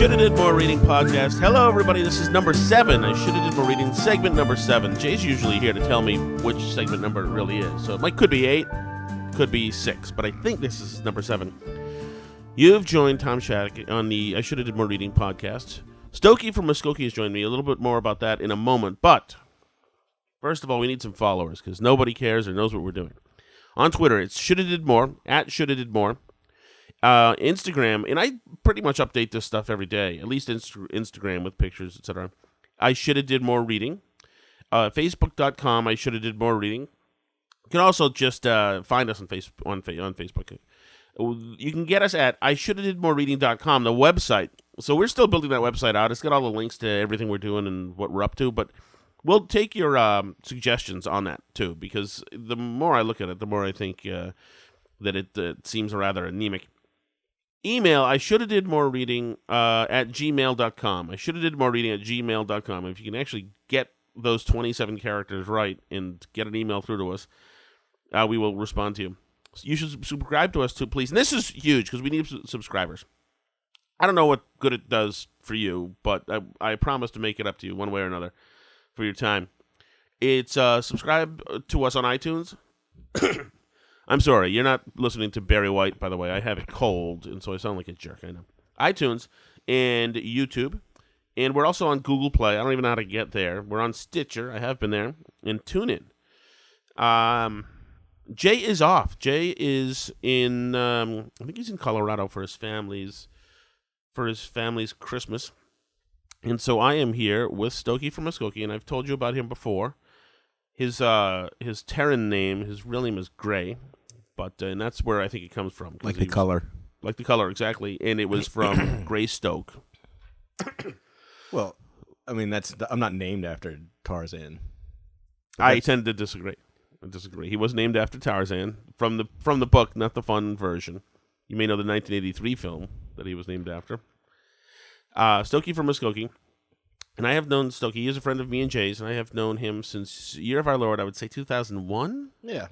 Shoulda Did More Reading podcast. Hello, everybody. This is number 7. I Shoulda Did More Reading, segment number 7. Jay's usually here to tell me which segment number it really is. So it could be 8, could be 6, but I think this is number 7. You've joined Tom Shattuck on the I Shoulda Did More Reading podcast. Stokey from Muskokee has joined me. A little bit more about that in a moment. But first of all, we need some followers because nobody cares or knows what we're doing. On Twitter, it's Shoulda Did More, at Shoulda Did More. Instagram, and I pretty much update this stuff every day, at least Instagram with pictures, etc. I Shoulda Did More Reading. Facebook.com, I Shoulda Did More Reading. You can also just find us on Facebook. You can get us at IShouldaDidMoreReading.com, the website. So we're still building that website out. It's got all the links to everything we're doing and what we're up to, but we'll take your suggestions on that, too, because the more I look at it, the more I think that it seems rather anemic. Email, I Shoulda Did More Reading at gmail.com. I Shoulda Did More Reading at gmail.com. If you can actually get those 27 characters right and get an email through to us, we will respond to you. So you should subscribe to us too, please. And this is huge because we need subscribers. I don't know what good it does for you, but I promise to make it up to you one way or another for your time. It's subscribe to us on iTunes. I'm sorry, you're not listening to Barry White, by the way. I have a cold, and so I sound like a jerk, I know. iTunes and YouTube, and we're also on Google Play. I don't even know how to get there. We're on Stitcher. I have been there. And TuneIn. Jay is off. Jay is in, I think he's in Colorado for his family's Christmas. And so I am here with Stokey from Muskokee, and I've told you about him before. His Terran name, his real name is Gray, but and that's where I think it comes from. Like the color. Like the color, exactly. And it was from Gray Stoke. Well, I mean, I'm not named after Tarzan. I tend to disagree. He was named after Tarzan from the book, not the fun version. You may know the 1983 film that he was named after. Stokey from Muskokee. And I have known Stokey. He is a friend of me and Jay's, and I have known him since Year of Our Lord, I would say 2001? Yeah.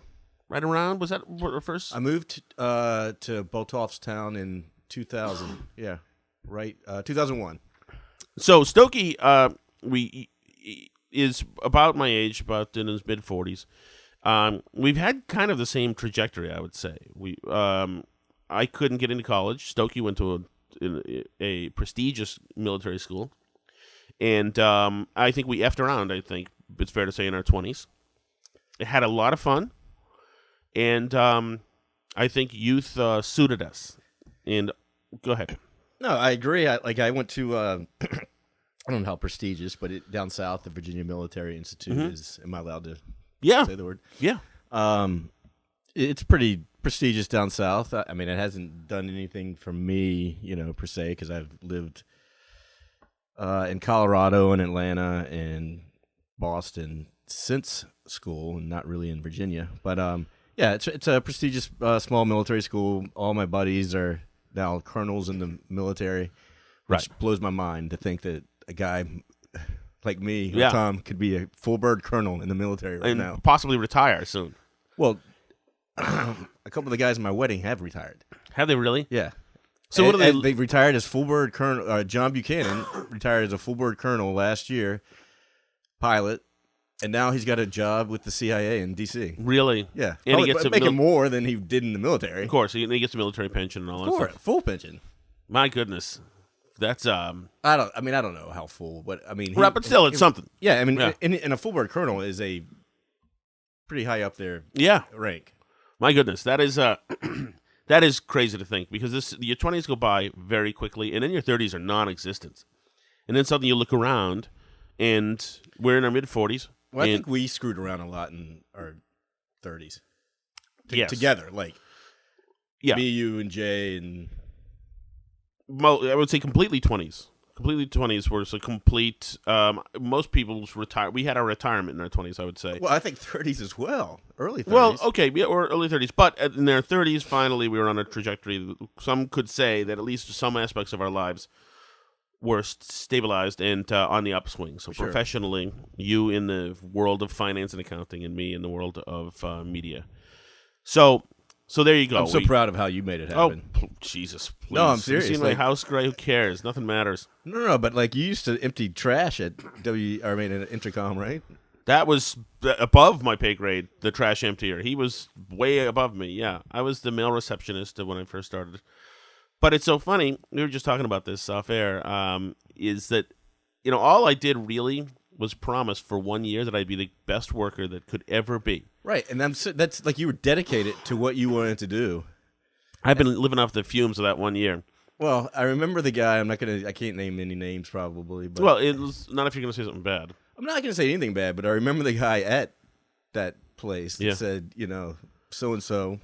Right around? Was that the first? I moved to Boltoffstown in 2000. Yeah, right. 2001. So Stokey is about my age, about in his mid-40s. We've had kind of the same trajectory, I would say. I couldn't get into college. Stokey went to a prestigious military school. And I think we effed around, I think it's fair to say, in our 20s. It had a lot of fun. And I think youth suited us. And go ahead. No, I agree. I went to, I don't know how prestigious, but down south, the Virginia Military Institute is, am I allowed to say the word? Yeah. It's pretty prestigious down south. I mean, it hasn't done anything for me, per se, because I've lived in Colorado and Atlanta and Boston since school, and not really in Virginia. But yeah, it's a prestigious small military school. All my buddies are now colonels in the military, which blows my mind to think that a guy like me, or Tom, could be a full bird colonel in the military right now, possibly retire soon. Well, a couple of the guys in my wedding have retired. Have they really? Yeah. So what are they? They retired as full bird colonel. John Buchanan retired as a full bird colonel last year, pilot, and now he's got a job with the CIA in D.C. Really? Yeah, and he gets making more than he did in the military. Of course, he gets a military pension and all that stuff. Full pension. My goodness, that's I don't know how full, but I mean, but still, it's something. Yeah, I mean, and a full bird colonel is a pretty high up there. Rank. My goodness, that is that is crazy to think, because your 20s go by very quickly, and then your 30s are non-existent. And then suddenly you look around, and we're in our mid-40s. Well, I think we screwed around a lot in our 30s. Yes. Together, me, you, and Jay, and... I would say completely 20s. Completely 20s were so complete. Most people's retire. We had our retirement in our 20s, I would say. Well, I think 30s as well. Early 30s. Well, okay, or early 30s. But in their 30s, finally, we were on a trajectory. Some could say that at least some aspects of our lives were stabilized and on the upswing. So professionally, you in the world of finance and accounting, and me in the world of media. So So there you go. I'm so proud of how you made it happen. Jesus! Please. No, I'm serious. You seen my house gray? Who cares? Nothing matters. No, but like you used to empty trash at at Intercom, right? That was above my pay grade. The trash emptier. He was way above me. Yeah, I was the male receptionist when I first started. But it's so funny. We were just talking about this off air. Is that all I did really was promise for 1 year that I'd be the best worker that could ever be. Right, and that's like you were dedicated to what you wanted to do. I've been living off the fumes of that 1 year. Well, I remember the guy. I can't name any names probably. But well, it was not if you're going to say something bad. I'm not going to say anything bad, but I remember the guy at that place that Yeah. said, so and so,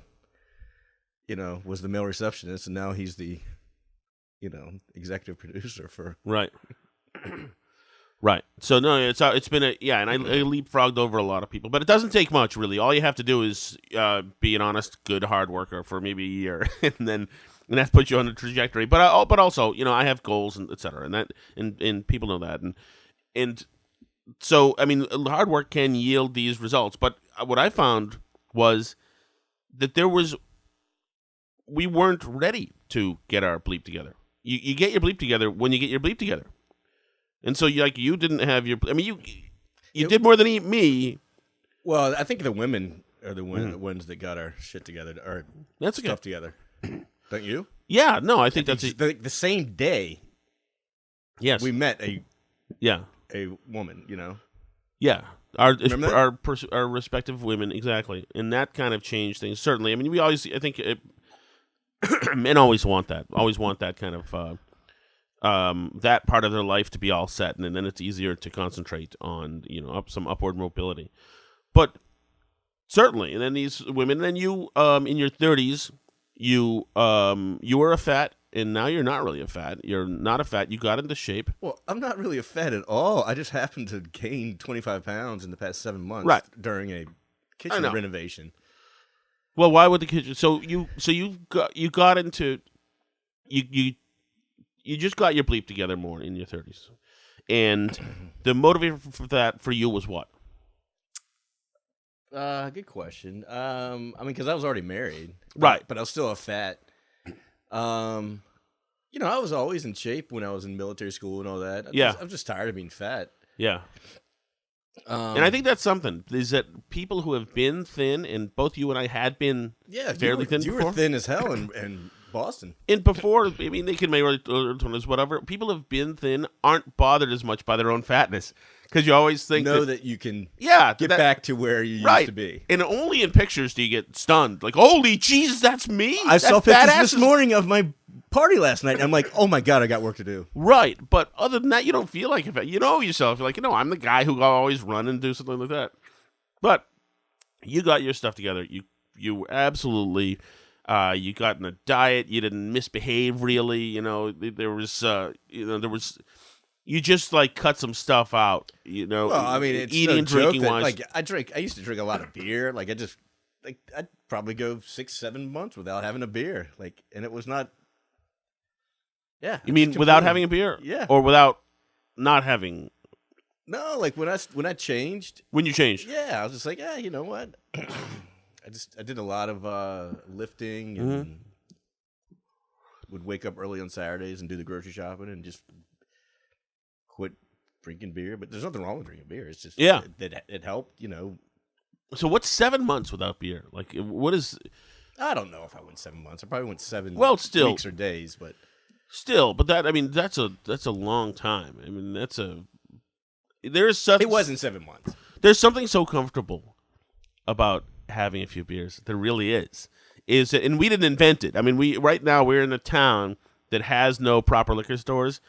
was the male receptionist, and now he's the, executive producer for. Right. Right. So no, it's been and I leapfrogged over a lot of people, but it doesn't take much really. All you have to do is be an honest, good, hard worker for maybe a year, and that puts you on a trajectory. But also, I have goals and etc. And people know that, and so I mean, hard work can yield these results. But what I found was that we weren't ready to get our bleep together. You get your bleep together when you get your bleep together. And so, you didn't have your. I mean, you did more than me. Well, I think the women are the ones that got our shit together, or that's stuff together. Don't you? Yeah. No, I think that's the same day. Yes, we met a woman. Yeah, our respective women, exactly, and that kind of changed things. Certainly, I mean, I think men always want that kind of. That part of their life to be all set, and then it's easier to concentrate on some upward mobility. But certainly, and then these women, and then you in your 30s, you were a fat, and now you're not really a fat. You're not a fat. You got into shape. Well, I'm not really a fat at all. I just happened to gain 25 pounds in the past 7 months, right, during a kitchen renovation. Well, why would the kitchen? So you got into you just got your bleep together more in your 30s. And the motivator for that for you was what? Good question. I mean, because I was already married. Right. But I was still a fat. I was always in shape when I was in military school and all that. I'm just tired of being fat. Yeah. And I think that's something, is that people who have been thin, and both you and I had been fairly thin before. You were thin as hell in Boston. And before, I mean, they can make whatever. People who have been thin aren't bothered as much by their own fatness. Because you always think that you can get back to where you used to be. And only in pictures do you get stunned. Like, holy Jesus, that's me? I saw pictures this morning of my party last night. And I'm like, oh my God, I got work to do. Right. But other than that, you don't feel like it. You know yourself. You're like, I'm the guy who always run and do something like that. But you got your stuff together. You absolutely... you got in a diet. You didn't misbehave really. There was. You just cut some stuff out. Well, I mean, it's eating and drinking wise. I used to drink a lot of beer. I'd probably go 6-7 months without having a beer. And it was not. Yeah. You mean without having a beer? Yeah. Or without not having? No, when I changed. When you changed? Yeah, I was just like, you know what. I did a lot of lifting and would wake up early on Saturdays and do the grocery shopping and just quit drinking beer. But there's nothing wrong with drinking beer. It's just it helped, So what's 7 months without beer? What is? I don't know if I went 7 months. I probably went 7 weeks or days, but still. But that's a long time. I mean, there's something. It wasn't 7 months. There's something so comfortable about having a few beers. There really is that, and we didn't invent it. I mean, we're in a town that has no proper liquor stores,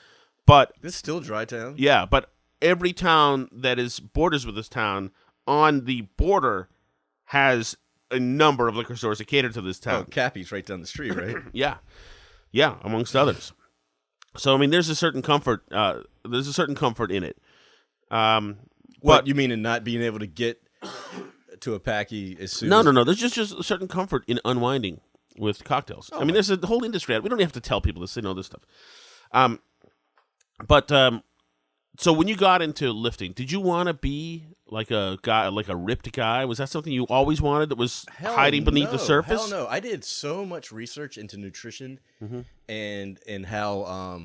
but this is still dry town. Yeah, but every town that is borders with this town on the border has a number of liquor stores that cater to this town. Oh, Cappy's right down the street, right? Yeah, amongst others. So I mean, there's a certain comfort. There's a certain comfort in it. What you mean in not being able to get to a packy as soon? No. There's just a certain comfort in unwinding with cocktails. I mean, there's a whole industry. We don't have to tell people this. They know this stuff. So when you got into lifting, did you want to be Like a guy, like a ripped guy? Was that something you always wanted that was hiding beneath the surface? Hell no. I did so much research into nutrition and how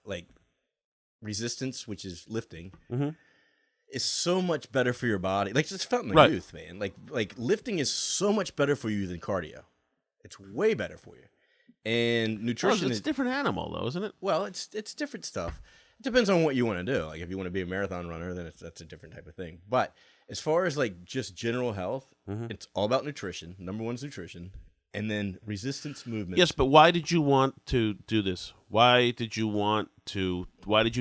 like resistance, which is lifting, is so much better for your body. Like just felt in the youth, man. Like lifting is so much better for you than cardio. It's way better for you. And nutrition it's a different animal, though, isn't it? Well, it's different stuff. It depends on what you want to do. Like if you want to be a marathon runner, then that's a different type of thing. But as far as like just general health, it's all about nutrition. Number one is nutrition, and then resistance movement. Yes, but why did you want to do this? Why did you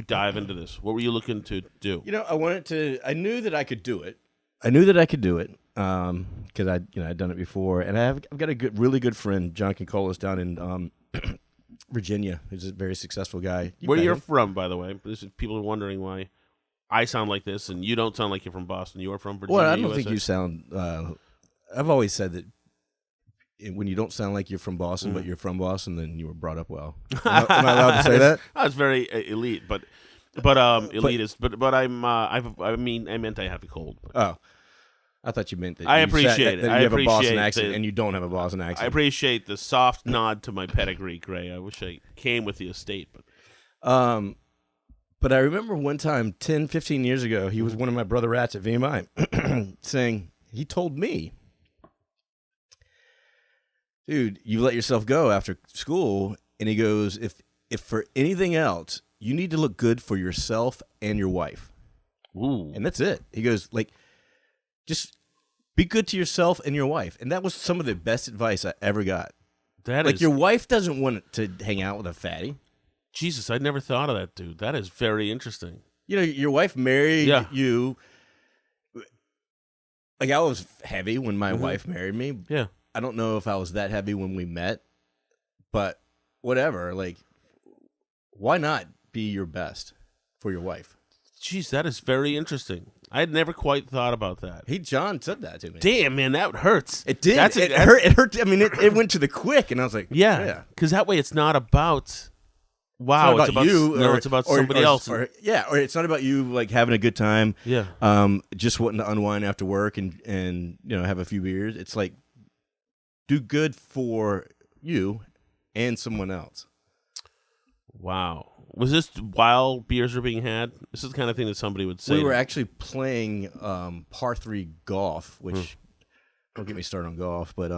dive into this? What were you looking to do? You know, I knew that I could do it. Because I'd done it before, and I've got a really good friend, John Kincolas, down in Virginia, who's a very successful guy. Where you're from, by the way. People are wondering why I sound like this, and you don't sound like you're from Boston. You're from Virginia, Well, I don't USA. think you sound... I've always said that when you don't sound like you're from Boston, but you're from Boston, then you were brought up well. Am I allowed to say that? That's very elite, but elitist. But I meant I have a cold. But. Oh. I thought you meant that I appreciate it. That you have a Boston accent, and you don't have a Boston accent. I appreciate the soft nod to my pedigree, Gray. I wish I came with the estate. But I remember one time, 10, 15 years ago, he was one of my brother rats at VMI saying, he told me, dude, you let yourself go after school, and he goes, if for anything else, you need to look good for yourself and your wife. Ooh. And that's it. He goes, like, just be good to yourself and your wife. And that was some of the best advice I ever got. Your wife doesn't want to hang out with a fatty. Jesus, I'd never thought of that, dude. That is very interesting. You know, your wife married you. Like, I was heavy when my wife married me. Yeah. I don't know if I was that heavy when we met, but whatever. Like, why not be your best for your wife? Jeez, that is very interesting. I had never quite thought about that. John said that to me. Damn, man, that hurts. It did. It hurt. It hurt. I mean, it went to the quick, and I was like, yeah. Because that way it's not about, wow, it's about you. No, it's about somebody else. Or it's not about you, like, having a good time. Yeah. Just wanting to unwind after work and have a few beers. It's like, do good for you and someone else. Wow. Was this while beers were being had? This is the kind of thing that somebody would say. We were actually playing par 3 golf, which don't get me started on golf, but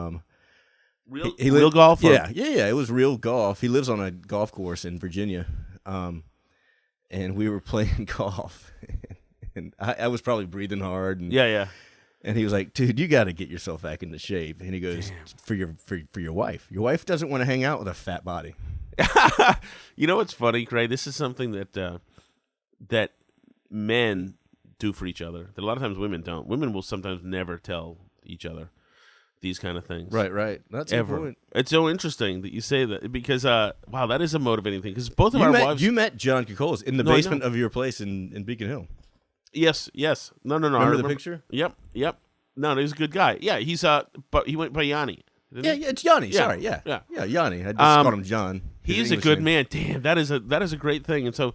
real golf? Yeah, it was real golf. He lives on a golf course in Virginia, and we were playing golf, and I was probably breathing hard. And, yeah. And he was like, "Dude, you got to get yourself back into shape." And he goes, "For your wife. Your wife doesn't want to hang out with a fat body." You know what's funny, Craig? This is something that men do for each other that a lot of times women don't. Women will sometimes never tell each other these kind of things. Right. That's ever. Important. It's so interesting that you say that because wow, that is a motivating thing. Because both of our wives. You met John Kokolas in the basement of your place in Beacon Hill. Yes. No. Remember the picture? Yep. No, he's a good guy. Yeah, he's but he went by Yanni. Yeah, it's Yanni. Yeah. Sorry, yeah, Yanni. I just called him John. He's a good man. Damn, that is a great thing. And so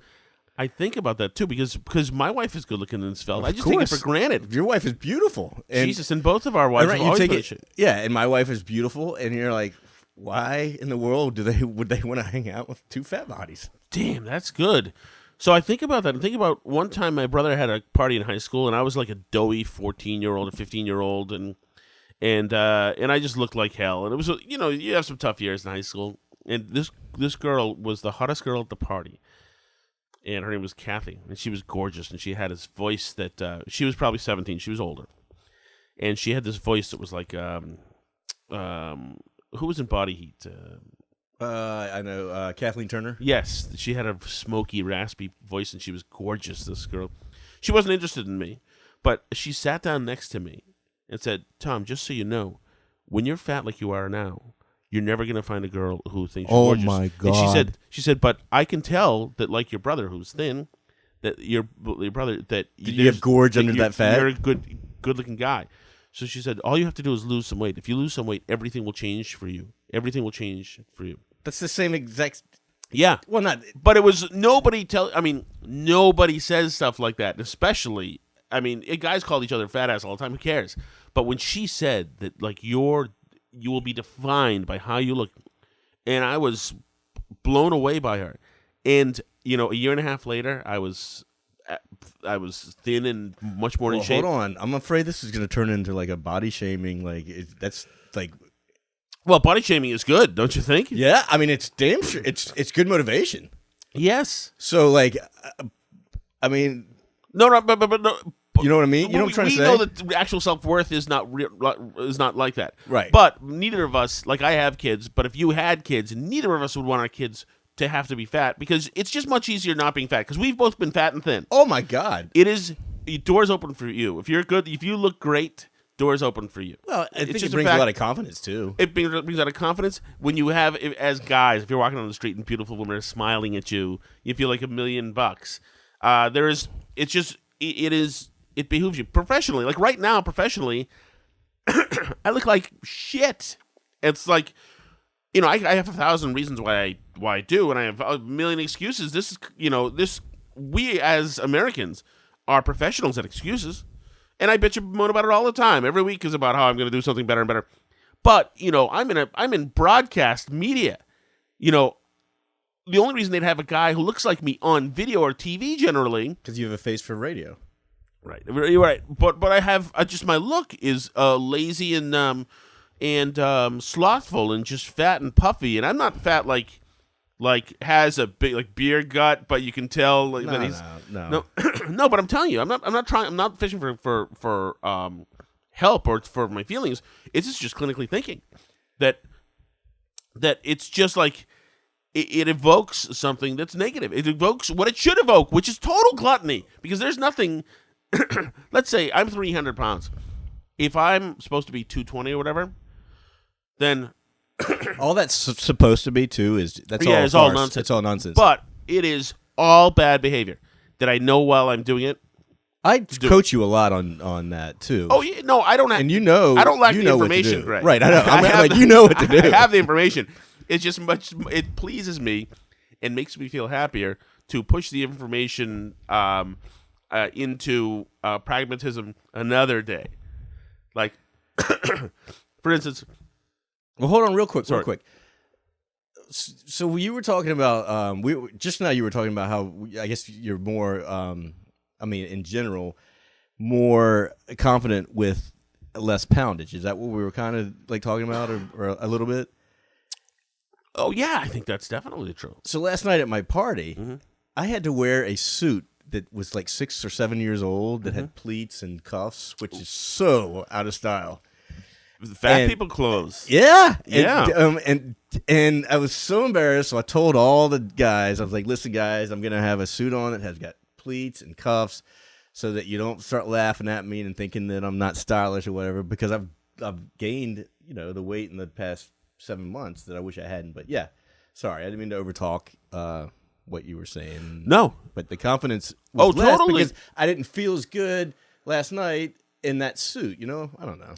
I think about that too because my wife is good looking in this fella. I just take it for granted. Your wife is beautiful. And Jesus, and both of our wives have always been shit. Yeah, and my wife is beautiful, and you're like, why in the world would they want to hang out with two fat bodies? Damn, that's good. So I think about that. I think about one time my brother had a party in high school, and I was like a doughy 14-year-old or 15-year-old, and I just looked like hell. And it was, you have some tough years in high school. And this girl was the hottest girl at the party, and her name was Kathy, and she was gorgeous, and she had this voice that she was probably 17. She was older, and she had this voice that was like who was in Body Heat? I know Kathleen Turner. Yes, she had a smoky, raspy voice, and she was gorgeous. This girl, she wasn't interested in me, but she sat down next to me and said, "Tom, just so you know, when you're fat like you are now, you're never going to find a girl who thinks you're gorgeous." Oh, my God. And she said, but I can tell that, like your brother who's thin, that your brother, that you have gorge under that fat? You're a good-looking guy. So she said, all you have to do is lose some weight. If you lose some weight, everything will change for you. Everything will change for you. That's the same exact Yeah. Well, not. But it was nobody nobody says stuff like that, especially. I mean, guys call each other fat ass all the time. Who cares? But when she said that, like, you will be defined by how you look, and I was blown away by her. And a year and a half later, I was thin and much more in shape. Hold on, I'm afraid this is going to turn into like a body shaming. Like that's like. Well, body shaming is good, don't you think? Yeah, I mean it's damn sure it's good motivation. Yes. So like, I mean, no, but no. You know what I mean? You know what I'm trying to say? We know that the actual self-worth is not like that. Right. But neither of us, like I have kids, but if you had kids, neither of us would want our kids to have to be fat because it's just much easier not being fat because we've both been fat and thin. Oh my God. It is doors open for you. If you're good, if you look great, doors open for you. Well, I think it brings a lot of confidence too. It brings a lot of confidence when you have, as guys, if you're walking on the street and beautiful women are smiling at you, you feel like $1 million. It behooves you professionally. Like right now, professionally, I look like shit. It's like, I have 1,000 reasons why I do, and I have a million excuses. We as Americans are professionals at excuses, and I bitch and moan about it all the time. Every week is about how I'm going to do something better and better. But I'm in broadcast media. The only reason they'd have a guy who looks like me on video or TV generally because you have a face for radio. Right, you're right. But I have just my look is lazy and slothful and just fat and puffy, and I'm not fat like has a big like beer gut, but you can tell that he's no. No. But I'm telling you, I'm not fishing for help or for my feelings. It's just clinically thinking that it's just like it evokes something that's negative. It evokes what it should evoke, which is total gluttony, because there's nothing. Let's say I'm 300 pounds. If I'm supposed to be 220 or whatever, then all that's supposed to be too it's all nonsense. It's all nonsense. But it is all bad behavior that I know while I'm doing it. I coach you a lot on that too. Oh yeah, no, I don't have, and I don't lack the information, Greg. Right, I know. You know what to do. I have the information. It's just it pleases me and makes me feel happier to push the information into pragmatism another day. Like, for instance... Well, hold on real quick. So you were talking about... just now you were talking about how, I guess you're more, in general, more confident with less poundage. Is that what we were kind of like talking about or a little bit? Oh, yeah, I think that's definitely true. So last night at my party, I had to wear a suit that was like 6 or 7 years old that had pleats and cuffs, which is so out of style. Fat people clothes. Yeah. Yeah. And I was so embarrassed, so I told all the guys, I was like, listen, guys, I'm going to have a suit on that has got pleats and cuffs so that you don't start laughing at me and thinking that I'm not stylish or whatever, because I've gained, the weight in the past 7 months that I wish I hadn't. But yeah, sorry, I didn't mean to overtalk what you were saying. No. But the confidence was less totally. because I didn't feel as good last night in that suit, I don't know.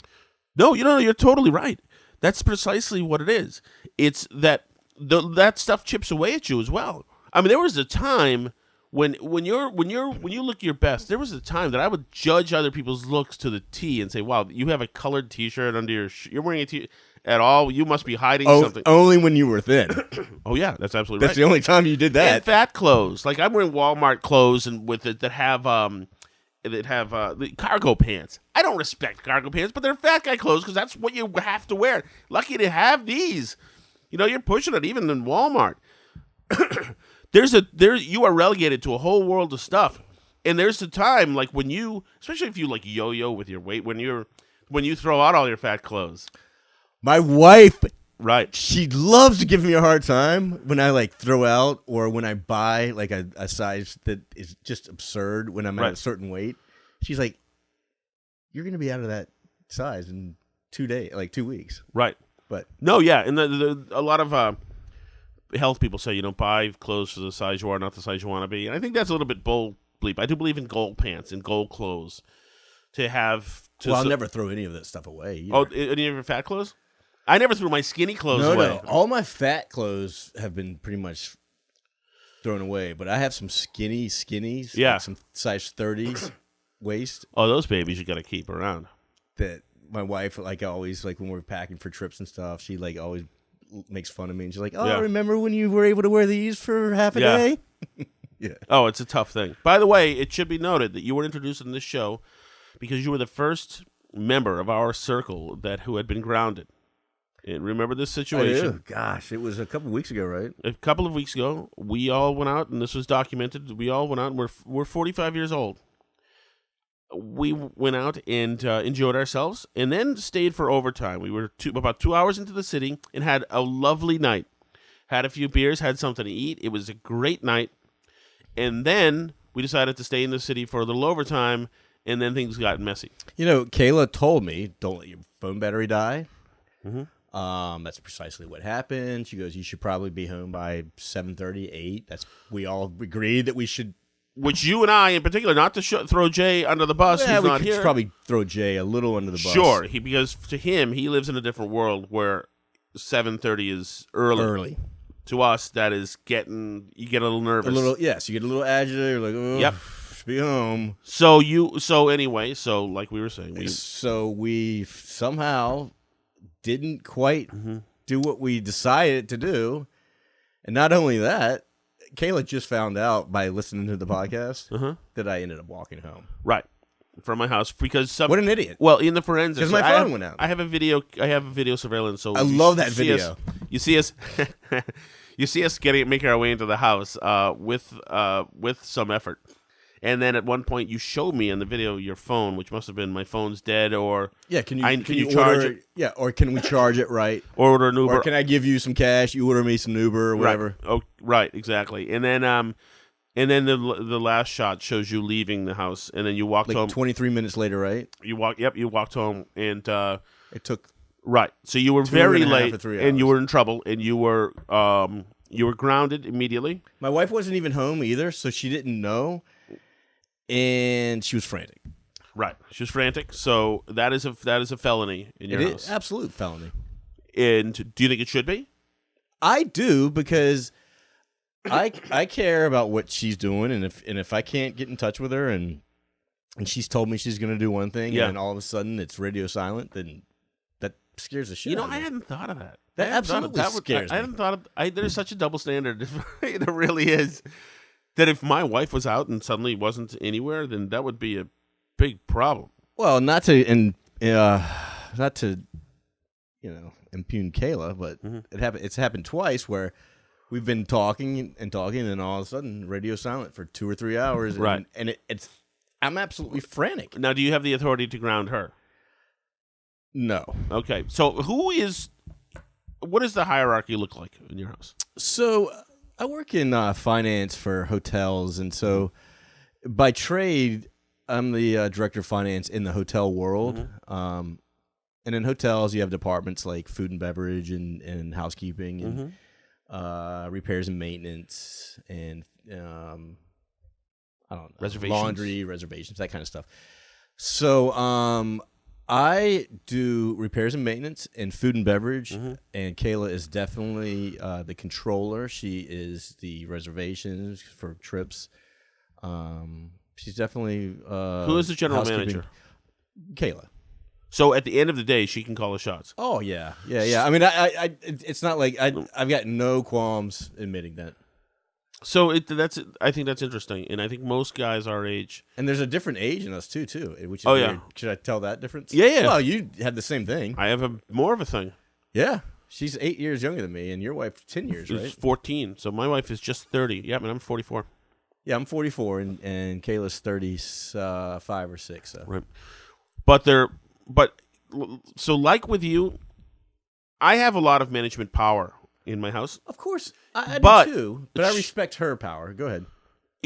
No, you're totally right. That's precisely what it is. It's that that stuff chips away at you as well. I mean, there was a time when you look your best, there was a time that I would judge other people's looks to the T and say, "Wow, you have a colored T-shirt under your you're wearing a T at all. You must be hiding something." Only when you were thin. Oh yeah, that's absolutely right. That's the only time you did that. And fat clothes, like I'm wearing Walmart clothes and with it that have the cargo pants. I don't respect cargo pants, but they're fat guy clothes because that's what you have to wear. Lucky to have these. You're pushing it even in Walmart. You are relegated to a whole world of stuff. And there's the time like when you, especially if you like yo-yo with your weight, when you throw out all your fat clothes. My wife, right, she loves to give me a hard time when I like throw out or when I buy like a size that is just absurd when I'm at a certain weight. She's like, "You're going to be out of that size in 2 days, like 2 weeks." Right. But no, yeah, and a lot of health people say you don't buy clothes for the size you are, not the size you want to be. And I think that's a little bit bull bleep. I do believe in gold pants and gold clothes to have. I'll never throw any of that stuff away. Either. Oh, any of your fat clothes? I never threw my skinny clothes away. No. All my fat clothes have been pretty much thrown away. But I have some skinnies, Yeah. like some size 30s waist Oh, those babies you got to keep around. that my wife, like, always, like, when we're packing for trips and stuff, she, like, always makes fun of me. And she's like, oh, Yeah. remember when you were able to wear these for half a Yeah. day? Yeah. Oh, it's a tough thing. By the way, it should be noted that you were introduced in this show because you were the first member of our circle who had been grounded. And remember this situation? Gosh, it was a couple weeks ago, right? A couple of weeks ago, we all went out, and this was documented. We all went out, and we're 45 years old. We went out and enjoyed ourselves, and then stayed for overtime. We were about 2 hours into the city and had a lovely night. Had a few beers, had something to eat. It was a great night. And then we decided to stay in the city for a little overtime, and then things got messy. You know, Kayla told me, don't let your phone battery die. Mm-hmm. That's precisely what happened. She goes, you should probably be home by 7:30, 8. We all agreed that we should. Which you and I, in particular, not to throw Jay under the bus, Yeah, who's we not could here. probably throw Jay a little under the bus. Sure, because to him, he lives in a different world where 7:30 is early. To us, that is you get a little nervous. Yes, you get a little agitated. You're like, oh, Yep. should be home. So anyway, like we were saying, So we somehow didn't quite Mm-hmm. do what we decided to do. And not only that, Kayla just found out by listening to the podcast that I ended up walking home. Right, from my house because What an idiot. Well, in the forensics, 'Cause my phone went out. I have a video surveillance. So I love that video. You see us, you see us making our way into the house with some effort, and then at one point you showed me in the video your phone, which must have been my phone's dead, or Yeah, can you charge order it? Yeah, or can we charge it right? Or order an Uber? Or can I give you some cash? You order me some Uber or whatever. Right. Oh, right, exactly. And then the last shot shows you leaving the house, and then you walked Like home. 23 minutes later, right? You walked home, and It took right. So you were 2.5 very or late, 3 and you hours. were in trouble, and you were grounded immediately. My wife wasn't even home either, so she didn't know, and she was frantic. Right. She was frantic. So that is a felony in your It house. is absolute felony. And do you think it should be? I do because I care about what she's doing, and if I can't get in touch with her and she's told me she's going to do one thing, Yeah. and then all of a sudden it's radio silent, then that scares the shit out of me. I hadn't thought of that. That I hadn't thought of- absolutely scares I me. hadn't thought of. There's such a double standard. There really is. That if my wife was out and suddenly wasn't anywhere, then that would be a big problem. Well, not to impugn Kayla, but it's happened twice where we've been talking, and then all of a sudden radio silent for 2 or 3 hours, and, Right. and I'm absolutely frantic. Now, do you have the authority to ground her? No. Okay. So what does the hierarchy look like in your house? So I work in finance for hotels, and so by trade, I'm the director of finance in the hotel world. And in hotels, you have departments like food and beverage and housekeeping and repairs and maintenance and I don't know, Reservations. laundry, reservations, that kind of stuff. So I do repairs and maintenance and food and beverage, and Kayla is definitely the controller. She is the reservations for trips. She's definitely Who is the general housekeeping. manager? Kayla. So at the end of the day, she can call the shots. Oh yeah. I mean, it's not like I've got no qualms admitting that. So I think that's interesting, and I think most guys our age. And there's a different age in us too, which is Oh, weird. yeah. Should I tell that difference? Yeah. Well, you had the same thing. I have more of a thing. Yeah. She's 8 years younger than me, and your wife's 10 years, She's right? 14, so my wife is just 30. Yeah, and I'm 44. Yeah, I'm 44, and Kayla's 35 or 6. So. Right. So like with you, I have a lot of management power in my house. Of course, I But- do too, but I respect her power. Go ahead.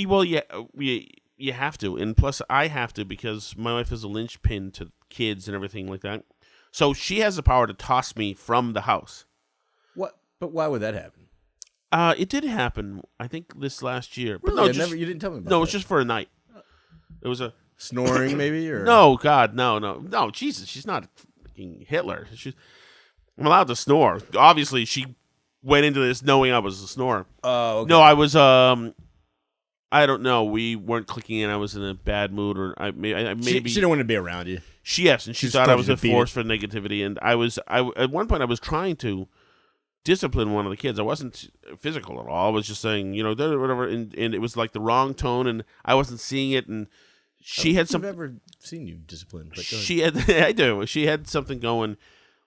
Well, yeah, you have to, and plus I have to because my wife is a linchpin to kids and everything like that. So she has the power to toss me from the house. What? But why would that happen? It did happen, I think, this last year. But Really? no, You didn't tell me about no, it that. was just for a night. It was a Snoring, maybe? Or no, God, no. Jesus, she's not fucking Hitler. I'm allowed to snore. Obviously, she went into this knowing I was a snorer. Oh, okay. No, I was. I don't know. We weren't clicking, and I was in a bad mood, or maybe she didn't want to be around you. Yes, and she She thought told I you was to a beat force it. for negativity, and at one point I was trying to discipline one of the kids. I wasn't physical at all. I was just saying, whatever, and it was like the wrong tone, and I wasn't seeing it, and she had some. I've never seen you disciplined. But go ahead. She had, I do. She had something going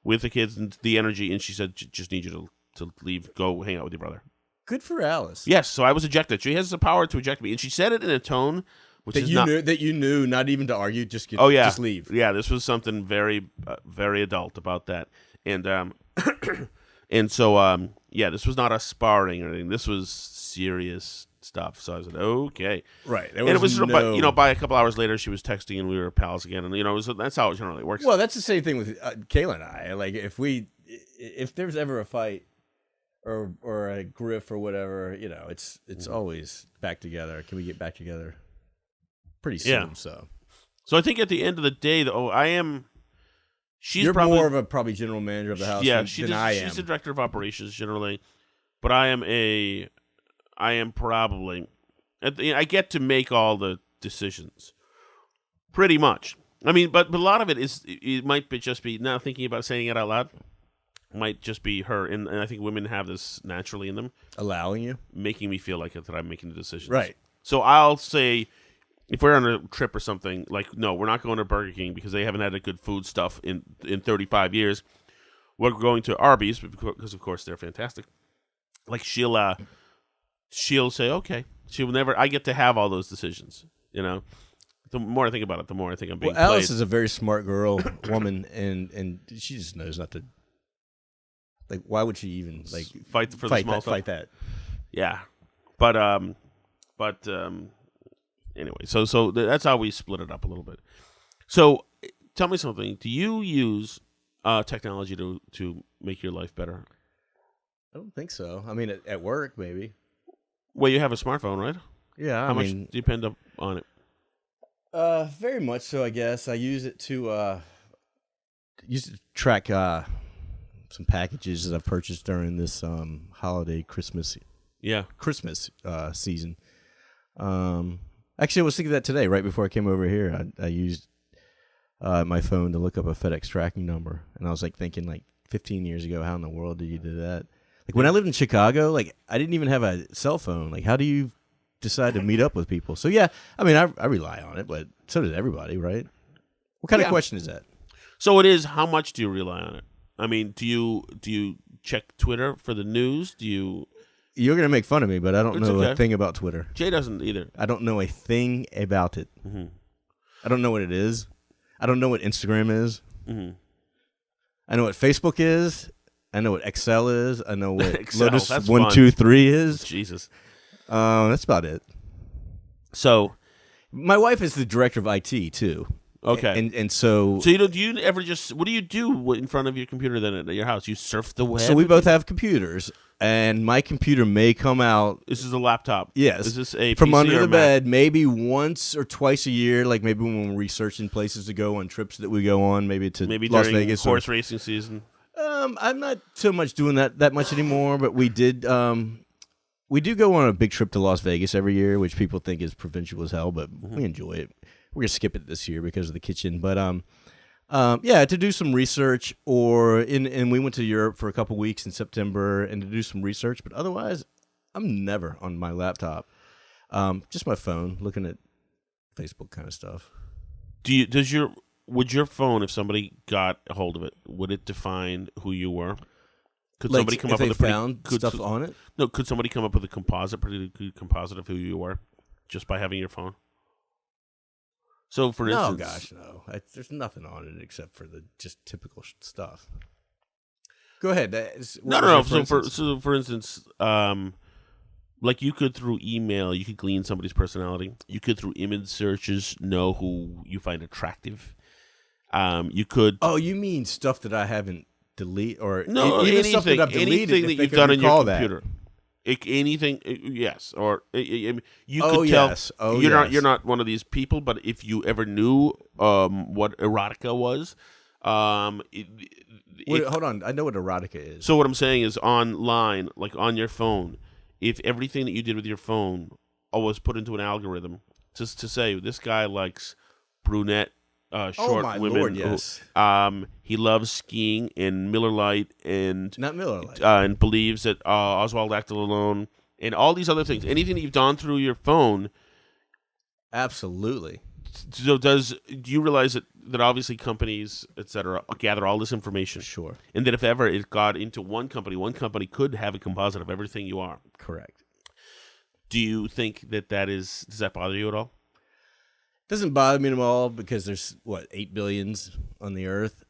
with the kids and the energy, and she said, "Just need you to leave, go hang out with your brother." Good for Alice. Yes, so I was ejected. She has the power to eject me, and she said it in a tone which That is you not. knew, that you knew, not even to argue, just Oh yeah, just leave. Yeah, this was something very, very adult about that, and and so yeah, this was not a sparring or anything. This was serious stuff. So I said, okay, Right. And it was, but by a couple hours later, she was texting, and we were pals again, and that's how it generally works. Well, that's the same thing with Kayla and I. Like, if there's ever a fight or a griff or whatever, it's always back together. Can we get back together pretty soon? Yeah. So I think at the end of the day, though, I am. You're probably more of a probably general manager of the house than I am. She's the director of operations generally, but I am probably. I get to make all the decisions, pretty much. I mean, but a lot of it might just be now thinking about saying it out loud. Might just be her, and I think women have this naturally in them, Allowing you, making me feel like that I'm making the decisions. right? So I'll say, if we're on a trip or something, like, no, we're not going to Burger King because they haven't had a good food stuff in 35 years. We're going to Arby's because, of course, they're fantastic. Like, she'll say, okay. She will never. I get to have all those decisions. The more I think about it, the more I think I'm being played. Alice is a very smart woman, and she just knows not to. Like, why would she even fight for the small stuff? Fight that? Yeah, but anyway, so that's how we split it up a little bit. So tell me something. Do you use technology to make your life better? I don't think so. I mean, at work maybe. Well, you have a smartphone, right? Yeah. How much do you depend on it? Very much so. I guess I use it to track some packages that I've purchased during this holiday Christmas season. Actually, I was thinking that today, right before I came over here. I used my phone to look up a FedEx tracking number, and I was thinking 15 years ago, how in the world did you do that? Like, when I lived in Chicago, I didn't even have a cell phone. Like, how do you decide to meet up with people? So yeah, I mean, I rely on it, but so does everybody, right? What kind of question is that? So it is. How much do you rely on it? I mean, do you check Twitter for the news? You're gonna make fun of me, but I don't know a thing about Twitter. Jay doesn't either. I don't know a thing about it. Mm-hmm. I don't know what it is. I don't know what Instagram is. Mm-hmm. I know what Facebook is. I know what Excel is. I know what Excel, Lotus that's 123 is. Jesus. That's about it. So, my wife is the director of IT too. Okay. And so do you ever what do you do in front of your computer then at your house? You surf the web? So we both have computers, and my computer may come out. This is a laptop. Yes. Is this a from PC under or the Mac? bed, maybe once or twice a year, like maybe when we're researching places to go on trips that we go on, maybe Las during Vegas horse racing season. I'm not so much doing that much anymore, but we do go on a big trip to Las Vegas every year, which people think is provincial as hell, but we enjoy it. We're gonna skip it this year because of the kitchen, but yeah, to do some research, and we went to Europe for a couple weeks in September, and to do some research. But otherwise, I'm never on my laptop, just my phone, looking at Facebook kind of stuff. Would your phone, if somebody got a hold of it, would it define who you were? Could Like, somebody come if up they with found stuff on it? No, could somebody come up with a pretty good composite of who you were, just by having your phone? So, for instance, No, gosh, no. There's nothing on it except for the just typical stuff. Go ahead. No. So, for instance, like you could through email, you could glean somebody's personality. You could through image searches know who you find attractive. You could. Oh, you mean stuff that I haven't deleted, or no, even anything, stuff that I've deleted anything that you've done on your computer. That. Anything, yes, or you Oh, could tell. yes. Oh, you're yes. not one of these people, but if you ever knew what erotica was, Wait, hold on. I know what erotica is. So what I'm saying is online, like on your phone, if everything that you did with your phone was put into an algorithm, just to say this guy likes brunette, short my women. Lord, yes. He loves skiing and Miller Lite and Not Miller Lite. And believes that Oswald acted alone and all these other things. Anything that you've done through your phone. Absolutely. So do you realize that obviously companies, et cetera, gather all this information? Sure. And that if ever it got into one company could have a composite of everything you are. Correct. Do you think does that bother you at all? Doesn't bother me at all because there's, 8 billions on the earth?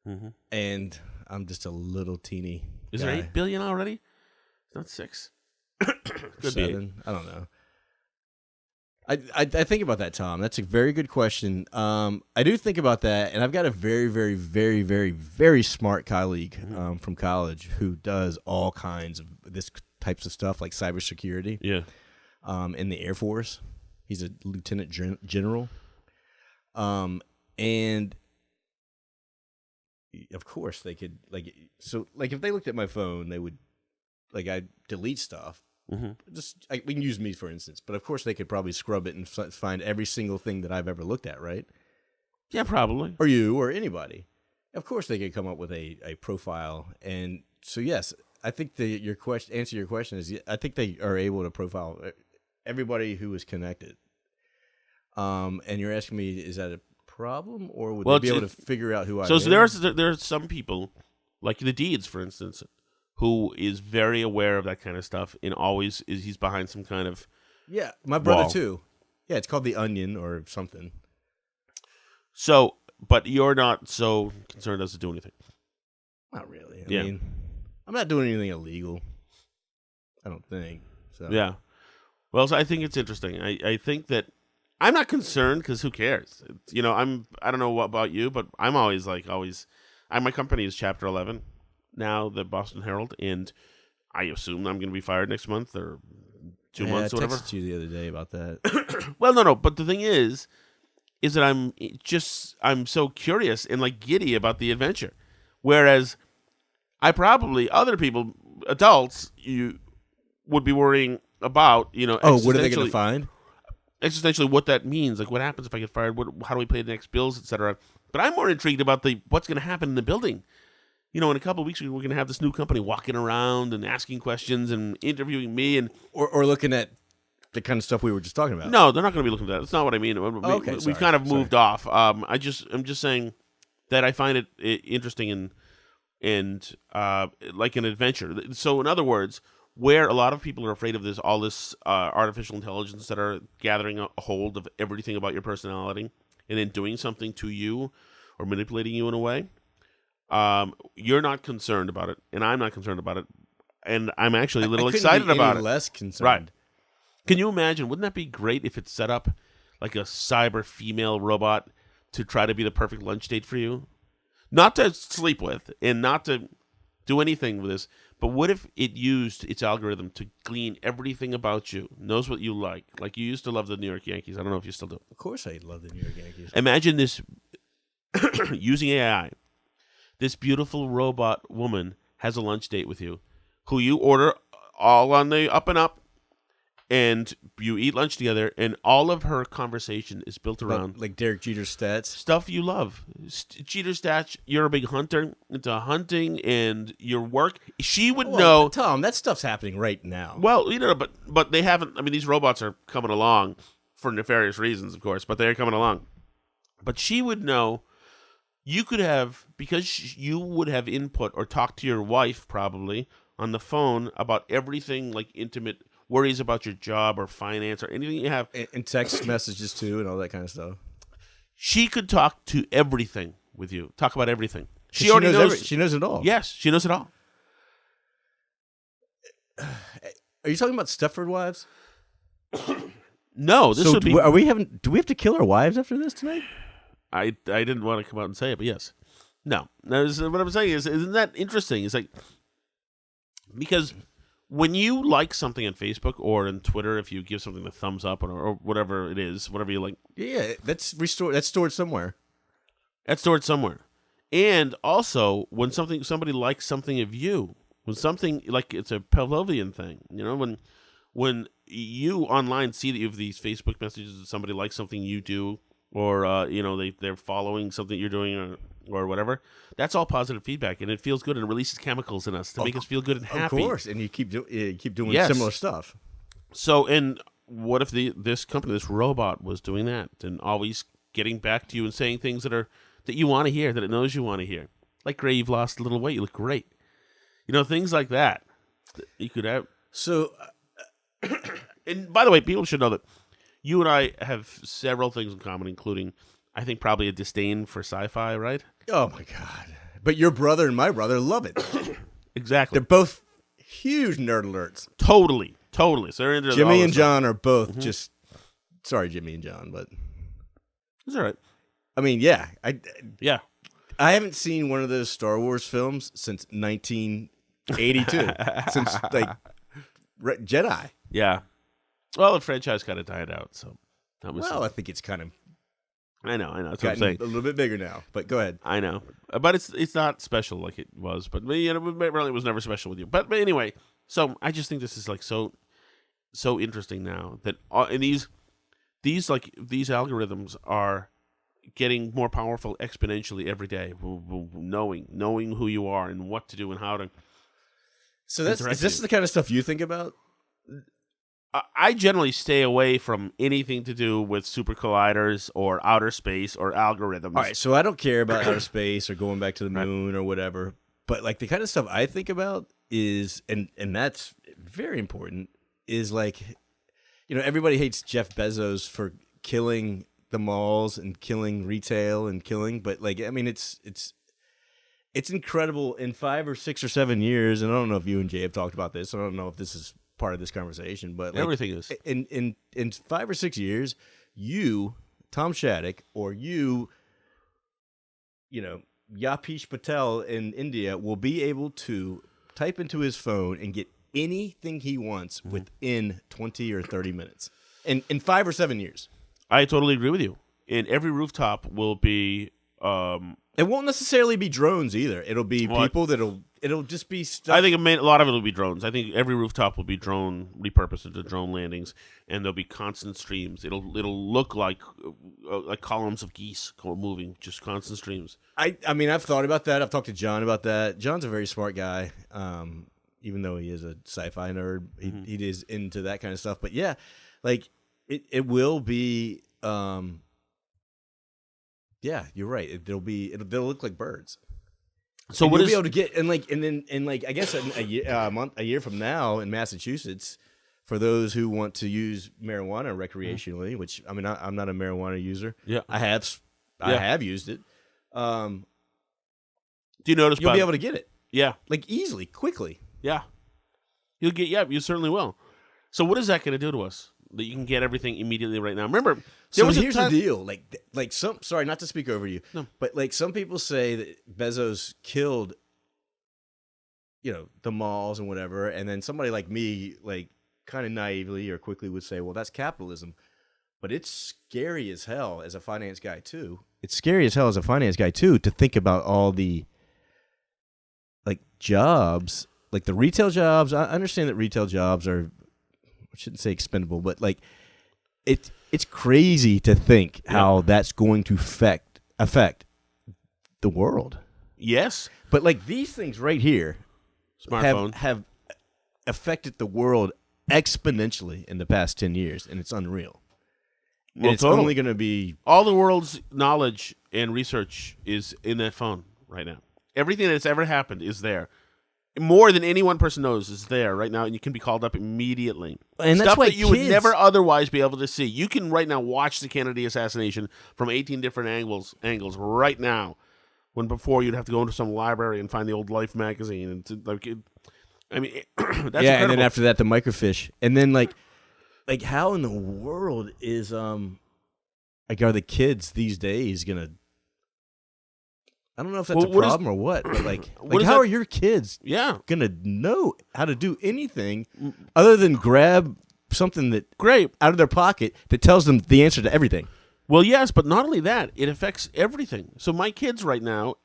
Mm-hmm. And I'm just a little teeny Is guy. there 8 billion already? It's not 6. Could 7? be 8. I don't know. I think about that, Tom. That's a very good question. I do think about that, and I've got a very, very, very, very, very smart colleague from college who does all kinds of this types of stuff, like cybersecurity. Yeah. In the Air Force, he's a lieutenant general. And of course they could if they looked at my phone, they would I'd delete stuff. Mm-hmm. We can use me for instance, but of course they could probably scrub it and find every single thing that I've ever looked at, right? Yeah, probably. Or you or anybody. Of course they could come up with a profile, and so yes, I think your answer to your question is I think they are able to profile everybody who is connected. And you're asking me, is that a problem, or would they be able to figure out who I am? So there are some people, like the Deeds, for instance, who is very aware of that kind of stuff and always he's behind some kind of my brother wall. too. Yeah, it's called the Onion or something. So, but you're not so concerned as to do anything. Not really. I Yeah. mean, I'm not doing anything illegal. I don't think so. Yeah. Well, so I think it's interesting. I think that I'm not concerned because who cares? I don't know what about you, but I'm always my company is Chapter 11 now, the Boston Herald, and I assume I'm going to be fired next month or 2 months or whatever. I texted you the other day about that. Well, no, but the thing is that I'm so curious and giddy about the adventure, whereas other people, adults, you would be worrying about, what are they going to find? Existentially, what that means, what happens if I get fired? How do we pay the next bills, etc. But I'm more intrigued about what's going to happen in the building. In a couple of weeks, we're going to have this new company walking around and asking questions and interviewing me, and or looking at the kind of stuff we were just talking about. No, they're not going to be looking at that. That's not what I mean. Okay, we've kind of moved off. I'm just saying that I find it interesting and like an adventure. So, in other words, where a lot of people are afraid of all this artificial intelligence that are gathering a hold of everything about your personality and then doing something to you or manipulating you in a way, you're not concerned about it, and I'm not concerned about it, and I'm actually a little excited about it. Less concerned, right? Can you imagine? Wouldn't that be great if it's set up like a cyber female robot to try to be the perfect lunch date for you, not to sleep with and not to do anything with this? But what if it used its algorithm to glean everything about you, knows what you like? Like you used to love the New York Yankees. I don't know if you still do. Of course I love the New York Yankees. Imagine this using AI. This beautiful robot woman has a lunch date with you, who you order all on the up and up, and you eat lunch together, and all of her conversation is built around like Derek Jeter's stats, stuff you love. Jeter's stats. You're a big hunter, into hunting and your work. She would know. Tom, that stuff's happening right now. Well, but they haven't. I mean, these robots are coming along for nefarious reasons, of course, but they're coming along. But she would know. You could have, because you would have input or talk to your wife probably on the phone about everything, like intimate worries about your job or finance or anything you have. And text messages too and all that kind of stuff. She could talk to everything with you, talk about everything. She already knows. She knows it all. Yes, she knows it all. Are you talking about Stepford Wives? No, this would be. Do we have to kill our wives after this tonight? I didn't want to come out and say it, but yes. No. What I'm saying is, isn't that interesting? It's because when you like something on Facebook or on Twitter, if you give something a thumbs up or whatever it is, whatever you like. Yeah, that's restored. That's stored somewhere. That's stored somewhere. And also, when somebody likes something of you, when something like it's a Pavlovian thing, when you online see that you have these Facebook messages that somebody likes something you do, or they're following something you're doing, or whatever, that's all positive feedback, and it feels good, and it releases chemicals in us to make us feel good and happy. Of course, and you keep doing similar stuff. So, and what if this company, this robot, was doing that and always getting back to you and saying things that you want to hear, that it knows you want to hear? Like, Gray, you've lost a little weight. You look great. Things like that you could have. So, and by the way, people should know that you and I have several things in common, including, I think, probably a disdain for sci-fi, right? Oh, my God. But your brother and my brother love it. Exactly. They're both huge nerd alerts. Totally. So they're into Jimmy and John are both just... Sorry, Jimmy and John, but... It's all right. I mean, yeah. Yeah. I haven't seen one of those Star Wars films since 1982. Since, Jedi. Yeah. Well, the franchise kind of died out, so... I think it's kind of... I know. That's what I'm saying. A little bit bigger now, but go ahead. I know, but it's not special like it was. But apparently it was never special with you. But anyway, so I just think this is like so interesting now that and these algorithms are getting more powerful exponentially every day. Knowing who you are and what to do and how to. So is this the kind of stuff you think about? I generally stay away from anything to do with super colliders or outer space or algorithms. All right, so I don't care about outer space or going back to the moon or whatever. But like the kind of stuff I think about is, and that's very important, is like, everybody hates Jeff Bezos for killing the malls and killing retail and but like, I mean, it's incredible. In 5 or 6 or 7 years, and I don't know if you and Jay have talked about this. I don't know if this is part of this conversation, but like, everything is in 5 or 6 years, you, Tom Shattuck, or Yapish Patel in India will be able to type into his phone and get anything he wants within 20 or 30 minutes in 5 or 7 years. I totally agree with you. And every rooftop will be it won't necessarily be drones either. It'll be people it'll just be stuff. I think a lot of it will be drones. I think every rooftop will be repurposed into drone landings, and there'll be constant streams. It'll look like columns of geese moving, just constant streams. I mean, I've thought about that. I've talked to John about that. John's a very smart guy, even though he is a sci-fi nerd. He is into that kind of stuff. But yeah, like it will be. Yeah, you're right. They'll look like birds. So what you'll be able to get and I guess a year from now in Massachusetts, for those who want to use marijuana recreationally, which I mean I'm not a marijuana user. Yeah, I have used it. Do you notice you'll be able to get it? Yeah, like easily, quickly. Yeah, you'll get. Yeah, you certainly will. So what is that going to do to us? That you can get everything immediately right now. Remember, here's the deal. Like sorry, not to speak over you, no. But like some people say that Bezos killed, the malls and whatever, and then somebody like me, like kind of naively or quickly would say, well, that's capitalism. But it's scary as hell as a finance guy too. It's scary as hell as a finance guy too to think about all the like jobs, like the retail jobs. I understand that retail jobs are. I shouldn't say expendable, but like it's crazy to think how that's going to affect the world. Yes, but like these things right here, smartphone have affected the world exponentially in the past 10 years, and it's unreal. Well, and it's only going to be all the world's knowledge and research is in that phone right now. Everything that's ever happened is there. More than any one person knows is there right now, and you can be called up immediately. And stuff that's why that you would never otherwise be able to see. You can right now watch the Kennedy assassination from 18 different angles right now, when before you'd have to go into some library and find the old Life magazine. And that's incredible. And then after that, the microfiche, and then like how in the world is are the kids these days gonna? I don't know if that's a problem or what, but like how are your kids gonna know how to do anything other than grab something out of their pocket that tells them the answer to everything? Well, yes, but not only that, it affects everything. So my kids right now,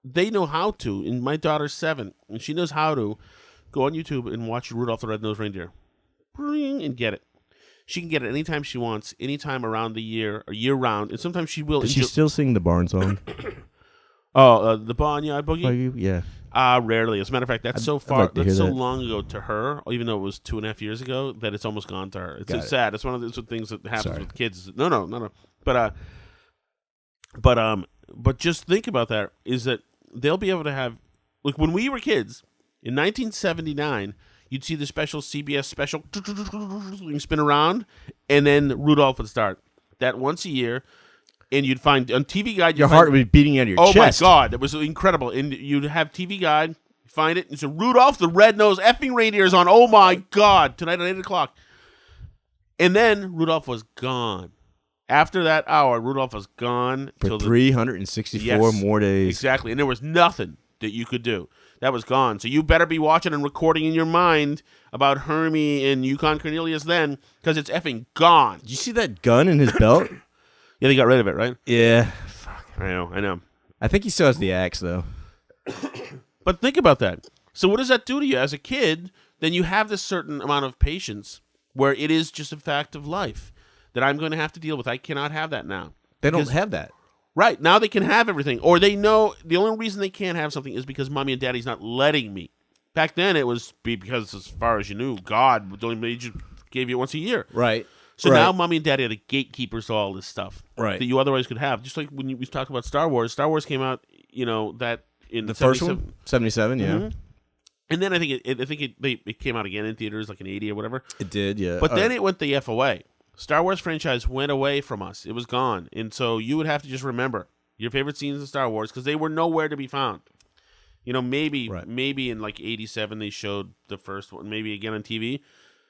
they know how to. And my daughter's 7, and she knows how to go on YouTube and watch Rudolph the Red-Nosed Reindeer, and get it. She can get it anytime she wants, anytime around the year or year-round, and sometimes she will. Does she still sing the barn song? The Barnyard Boogie? Yeah. Rarely. As a matter of fact, that's so long ago to her, even though it was 2.5 years ago, that it's almost gone to her. It's so sad. It's one of those things that happens with kids. No. But just think about that, is that they'll be able to have, like when we were kids, in 1979, you'd see the special CBS special spin around, and then Rudolph would start. That once a year, and you'd find on TV Guide. Your heart would be beating out of your chest. Oh my God, it was incredible. And you'd have TV Guide, find it, and so Rudolph the Red-Nosed effing Reindeer is on. Oh my God, tonight at 8:00, and then Rudolph was gone. After that hour, Rudolph was gone for 364 more days. Exactly, and there was nothing that you could do. That was gone. So you better be watching and recording in your mind about Hermie and Yukon Cornelius then, because it's effing gone. Did you see that gun in his belt? Yeah, they got rid of it, right? Yeah. Fuck. I know. I think he still has the axe, though. But think about that. So what does that do to you? As a kid, then you have this certain amount of patience where it is just a fact of life that I'm going to have to deal with. I cannot have that now. They don't have that. Right. Now they can have everything. Or they know the only reason they can't have something is because mommy and daddy's not letting me. Back then it was because, as far as you knew, God only gave you once a year. Right. So now mommy and daddy are the gatekeepers to all this stuff. Right. That you otherwise could have. Just like when we talked about Star Wars. Star Wars came out, that in the first one? 77, yeah. Mm-hmm. And then I think it came out again in theaters like in 80 or whatever. It did, yeah. But then it went the F away. Star Wars franchise went away from us. It was gone. And so you would have to just remember your favorite scenes in Star Wars because they were nowhere to be found. Maybe in like 87 they showed the first one, maybe again on TV.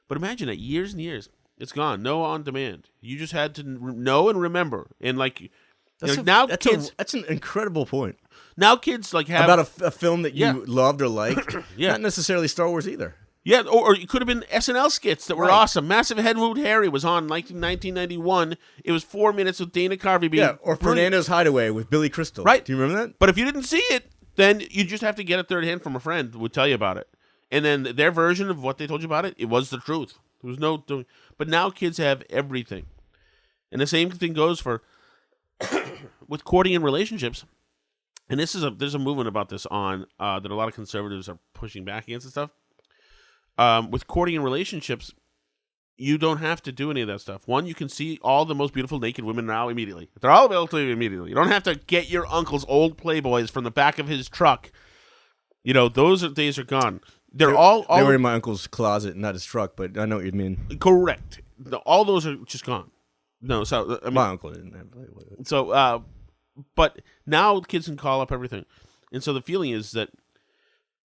But imagine that, years and years. It's gone. No on demand. You just had to know and remember. And that's an incredible point. Now kids have about a film that you loved or liked. Yeah. Not necessarily Star Wars either. Yeah, or it could have been SNL skits that were awesome. Massive Head Wound Harry was on 1991. It was 4 minutes with Dana Carvey being or Fernando's Hideaway with Billy Crystal. Right. Do you remember that? But if you didn't see it, then you just have to get it third hand from a friend who would tell you about it. And then their version of what they told you about it was the truth. There was no doing. But now kids have everything. And the same thing goes for with courting and relationships. And there's a movement about this on that a lot of conservatives are pushing back against and stuff. With courting and relationships, you don't have to do any of that stuff. One, you can see all the most beautiful naked women now immediately. They're all available to you immediately. You don't have to get your uncle's old Playboys from the back of his truck. Those days are gone. They were in my uncle's closet, not his truck, but I know what you mean. Correct. All those are just gone. No, so my uncle didn't have Playboy. So, but now kids can call up everything, and so the feeling is that.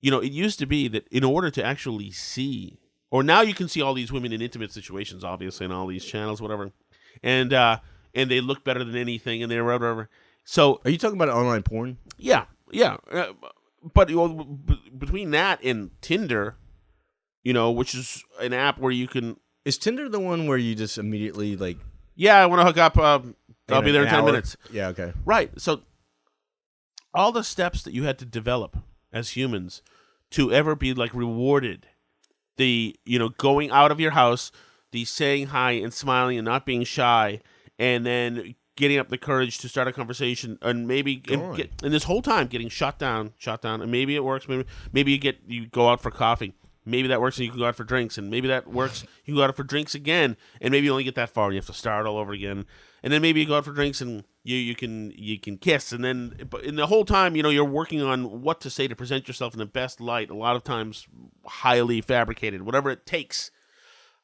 It used to be that in order to actually see, or now you can see all these women in intimate situations, obviously, in all these channels, whatever, and they look better than anything, and they're whatever. So, are you talking about online porn? Yeah. But between that and Tinder, which is an app where you can. Is Tinder the one where you just immediately Yeah, I want to hook up. I'll be there in 10 minutes. Yeah. Okay. Right. So, all the steps that you had to develop as humans to ever be rewarded, the going out of your house, the saying hi and smiling and not being shy, and then getting up the courage to start a conversation, and maybe and this whole time getting shot down, and maybe it works, maybe you go out for coffee, maybe that works and you can go out for drinks, and maybe that works, you go out for drinks again, and maybe you only get that far and you have to start all over again, and then maybe you go out for drinks and you can kiss, and then in the whole time you're working on what to say to present yourself in the best light, a lot of times highly fabricated, whatever it takes,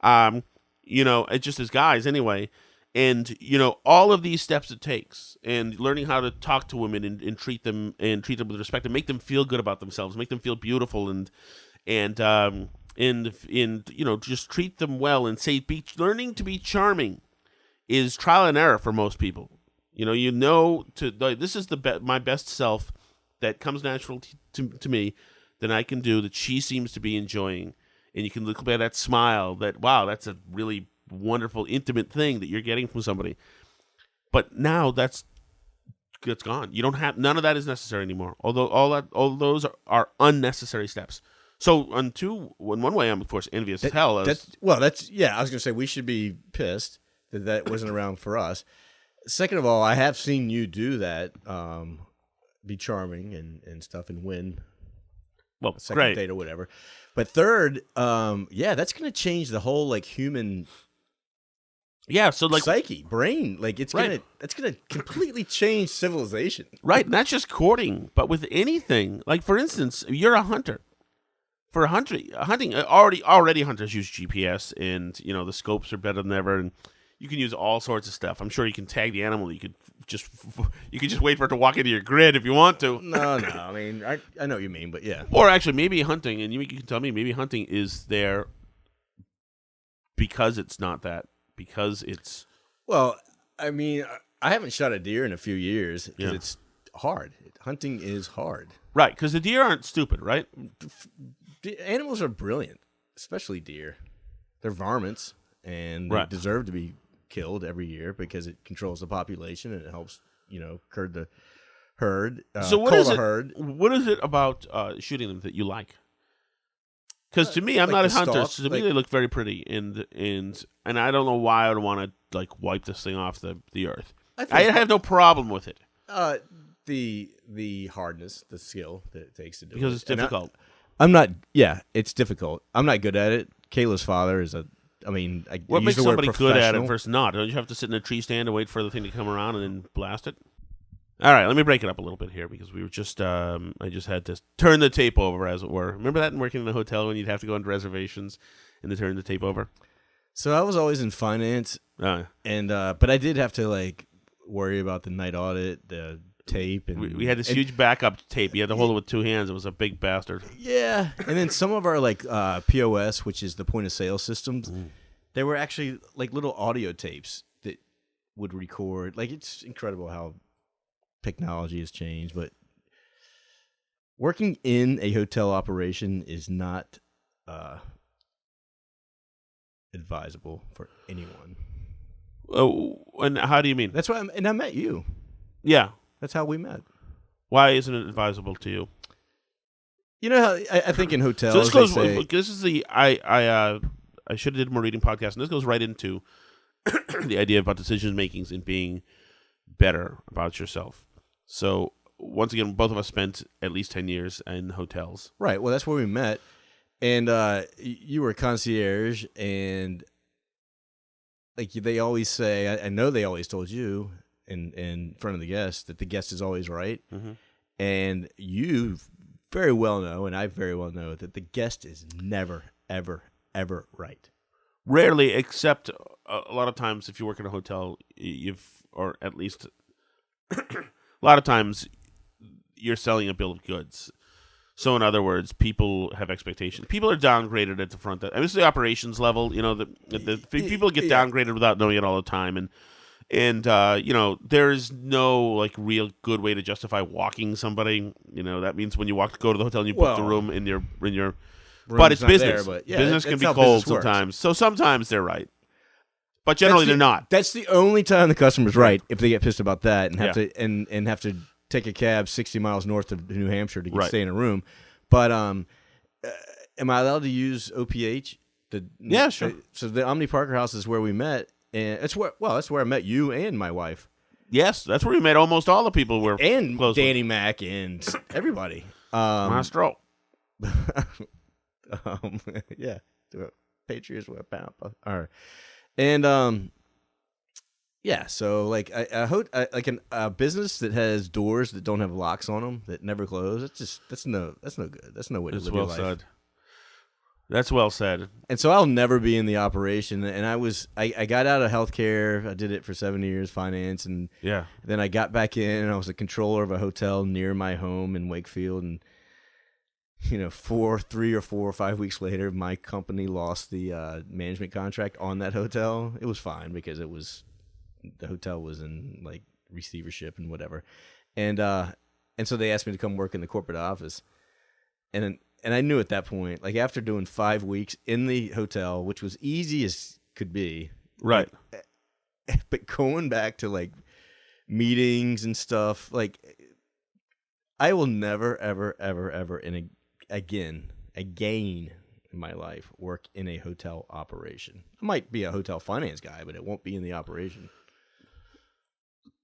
it's just as guys anyway, and all of these steps it takes, and learning how to talk to women and treat them with respect and make them feel good about themselves, make them feel beautiful, and just treat them well, and learning to be charming is trial and error for most people. This is my best self that comes natural to me that I can do, that she seems to be enjoying. And you can look at that smile that, wow, that's a really wonderful, intimate thing that you're getting from somebody. But now that's It's gone. You don't have none of that is necessary anymore. Although all those are unnecessary steps. So in one way, I'm of course envious as hell. That's yeah. I was gonna say we should be pissed that wasn't around for us. Second of all, I have seen you do that, be charming and stuff, and win. Well, a second great. date or whatever. But third, that's gonna change the whole like human. Yeah, so like psyche, brain, like it's right. gonna completely change civilization. Right, not just courting, but with anything. Like for instance, you're a hunter. For hunting, already hunters use GPS, and the scopes are better than ever, and you can use all sorts of stuff. I'm sure you can tag the animal. You could just wait for it to walk into your grid if you want to. No. I mean, I know what you mean, but yeah. Or actually, maybe hunting, and you can tell me, maybe hunting is there because it's not that. Because it's... Well, I mean, I haven't shot a deer in a few years because it's hard. Hunting is hard. Right, because the deer aren't stupid, right? Animals are brilliant, especially deer. They're varmints, and they deserve to be killed every year because it controls the population and it helps, curb the herd. So what is it about shooting them that you like? Because to me, I'm not a hunter. So to me, they look very pretty, and I don't know why I would want to like wipe this thing off the earth. I have no problem with it. The hardness, the skill that it takes to do it. Because it's difficult. I'm not. Yeah, it's difficult. I'm not good at it. Kayla's father is what makes somebody good at it versus not? Don't you have to sit in a tree stand and wait for the thing to come around and then blast it? All right, let me break it up a little bit here because we were just I just had to turn the tape over, as it were. Remember that in working in a hotel when you'd have to go on reservations and to turn the tape over? So I was always in finance, and but I did have to like worry about the night audit, the tape, and we had this huge backup tape. You had to hold it with two hands. It was a big bastard. Yeah, and then some of our like POS, which is the point of sale systems, they were actually like little audio tapes that would record. Like it's incredible how technology has changed, but working in a hotel operation is not advisable for anyone. Oh, and how do you mean? That's why I met you. Yeah, that's how we met. Why isn't it advisable to you? You know how I think in hotels. So this goes. This is the I should have did more reading podcast, and this goes right into the idea about decision makings and being better about yourself. So once again, both of us spent at least 10 years in hotels. Right. Well, that's where we met. And you were a concierge, and like they always say, I know they always told you in front of the guest that the guest is always right. Mm-hmm. And you very well know, and I very well know, that the guest is never, ever, ever right. Rarely, except a lot of times if you work in a hotel, or at least a lot of times you're selling a bill of goods. So in other words, people have expectations. People are downgraded at the front. I mean, this is the operations level. The people get downgraded without knowing it all the time, and there is no like real good way to justify walking somebody. That means when you go to the hotel and you book the room in your but it's business. There, but yeah, business can be cold sometimes. So sometimes they're right. But generally, they're not. That's the only time the customer's right if they get pissed about that and have to and have to take a cab 60 miles north of New Hampshire to stay in a room. But am I allowed to use OPH? Yeah, sure. So the Omni Parker House is where we met, and that's where I met you and my wife. Yes, that's where we met almost all the people we're and close Danny with. Mac and everybody. Maestro. Yeah, Patriots were Pampa. All right. And so like a business that has doors that don't have locks on them that never close. That's no good. That's no way to live your life. Said. That's well said. And so I'll never be in the operation. And I got out of healthcare. I did it for 7 years, finance, and then I got back in. And I was a controller of a hotel near my home in Wakefield. And 3 or 4 or 5 weeks later, my company lost the management contract on that hotel. It was fine because the hotel was in like receivership and whatever, and so they asked me to come work in the corporate office, and I knew at that point, like after doing 5 weeks in the hotel, which was easy as could be, right, but going back to like meetings and stuff. Like, I will never, ever, ever, ever again in my life work in a hotel operation. I might be a hotel finance guy, but it won't be in the operation.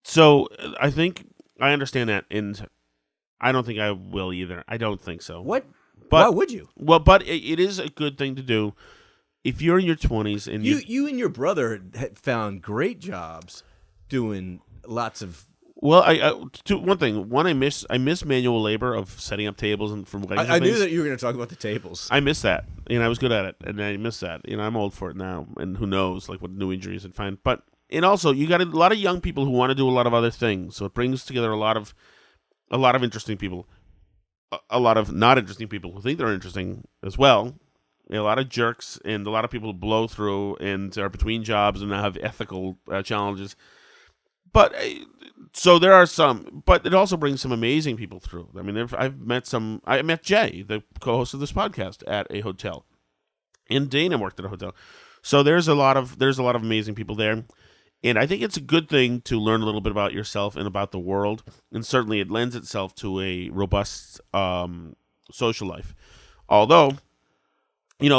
So I think I understand that, and I don't think I will either. I don't think so. What? But, why would you? Well, but it is a good thing to do if you're in your 20s and you and your brother had found great jobs doing lots of. Well, I miss manual labor of setting up tables and from weddings. I knew that you were going to talk about the tables. I miss that, and I was good at it, and I miss that. I'm old for it now, and who knows, like what new injuries I'd find. But and also, you got a lot of young people who want to do a lot of other things, so it brings together a lot of interesting people. A lot of not interesting people who think they're interesting as well. A lot of jerks and a lot of people who blow through and are between jobs and have ethical challenges. But so there are some, but it also brings some amazing people through. I mean, I've met some. I met Jay, the co-host of this podcast, at a hotel, and Dana worked at a hotel. So there's a lot of amazing people there. And I think it's a good thing to learn a little bit about yourself and about the world. And certainly it lends itself to a robust social life. Although,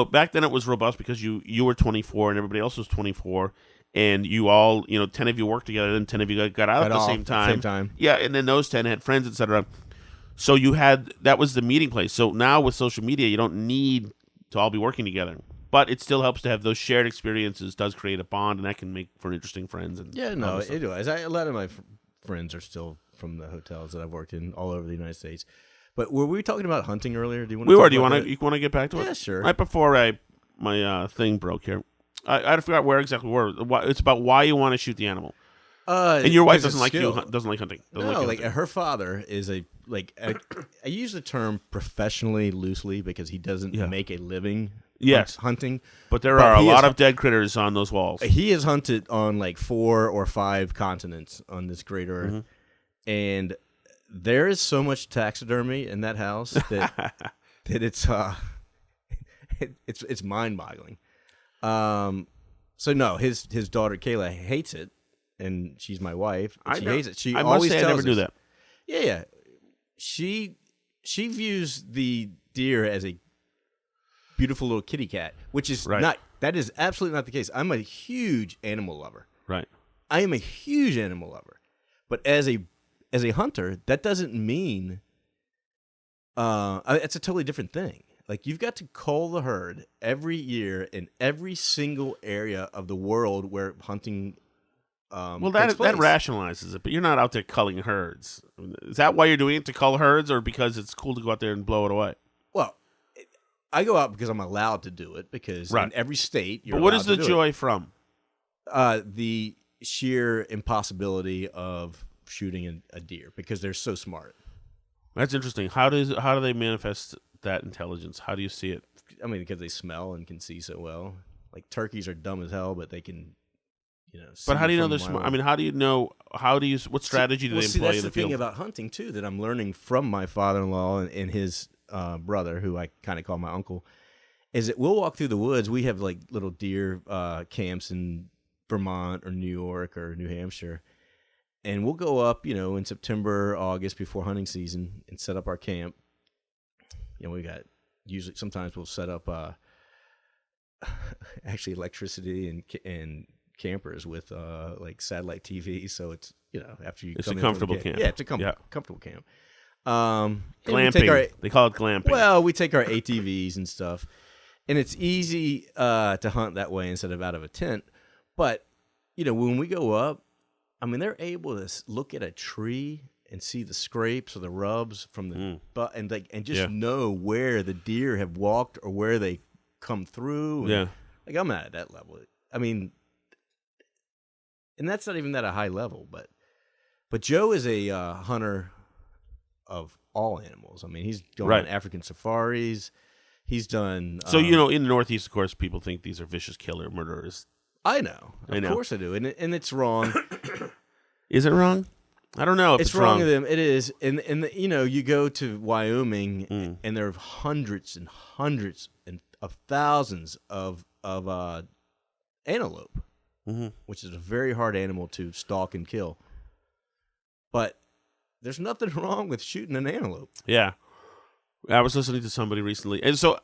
back then it was robust because you were 24 and everybody else was 24. And you all, 10 of you worked together, then 10 of you got out at the same time. Yeah, and then those 10 had friends, etc. So that was the meeting place. So now with social media, you don't need to all be working together. But it still helps to have those shared experiences. Does create a bond, and that can make for interesting friends. And it does. A lot of my friends are still from the hotels that I've worked in all over the United States. But were we talking about hunting earlier? Do you want? We were. Do you want to get back to it? Yeah, sure. Right before my thing broke here, I forgot where exactly we were. It's about why you want to shoot the animal. And your wife doesn't like hunting. Doesn't like her father is I use the term professionally loosely because he doesn't make a living. Yes, hunting. But there are a lot of dead critters on those walls. He has hunted on like 4 or 5 continents on this great earth, and there is so much taxidermy in that house that it's mind-boggling. So no, his daughter Kayla hates it, and she's my wife. And she hates it. She always tells us. I never knew that. Yeah. She views the deer as a beautiful little kitty cat, which is not. That is absolutely not the case. I'm a huge animal lover. Right. I am a huge animal lover, but as a hunter, that doesn't mean. It's a totally different thing. Like, you've got to cull the herd every year in every single area of the world where hunting. That rationalizes it, but you're not out there culling herds. Is that why you're doing it, to cull herds, or because it's cool to go out there and blow it away? Well, I go out because I'm allowed to do it, because in every state you're. But what is the joy from? The sheer impossibility of shooting a deer because they're so smart. That's interesting. How do they manifest that intelligence? How do you see it? I mean, because they smell and can see so well. Like, turkeys are dumb as hell, but they can, But how do you know they're smart? I mean, how do you know? What strategy do they employ in the field? That's the thing about hunting too that I'm learning from my father-in-law and his brother, who I kind of call my uncle, is that we'll walk through the woods. We have like little deer camps in Vermont or New York or New Hampshire. And we'll go up, in September, August, before hunting season, and set up our camp. Sometimes we'll set up actually electricity and campers with like satellite TV. So it's, after you it's come a comfortable camp. Yeah, it's a comfortable camp. Glamping. They call it glamping. Well, we take our ATVs and stuff, and it's easy to hunt that way instead of out of a tent. But, when we go up, I mean, they're able to look at a tree and see the scrapes or the rubs from the butt, and just know where the deer have walked or where they come through. And, like, I'm not at that level. I mean, and that's not even at a high level, but Joe is a hunter of all animals. I mean, he's gone on African safaris. He's done. So in the Northeast, of course, people think these are vicious killer murderers. I know. Of course I do. And it's wrong. Is it wrong? I don't know if it's wrong of them. It is. And you go to Wyoming and there are hundreds and hundreds of thousands of antelope, which is a very hard animal to stalk and kill. But there's nothing wrong with shooting an antelope. Yeah. I was listening to somebody recently, and so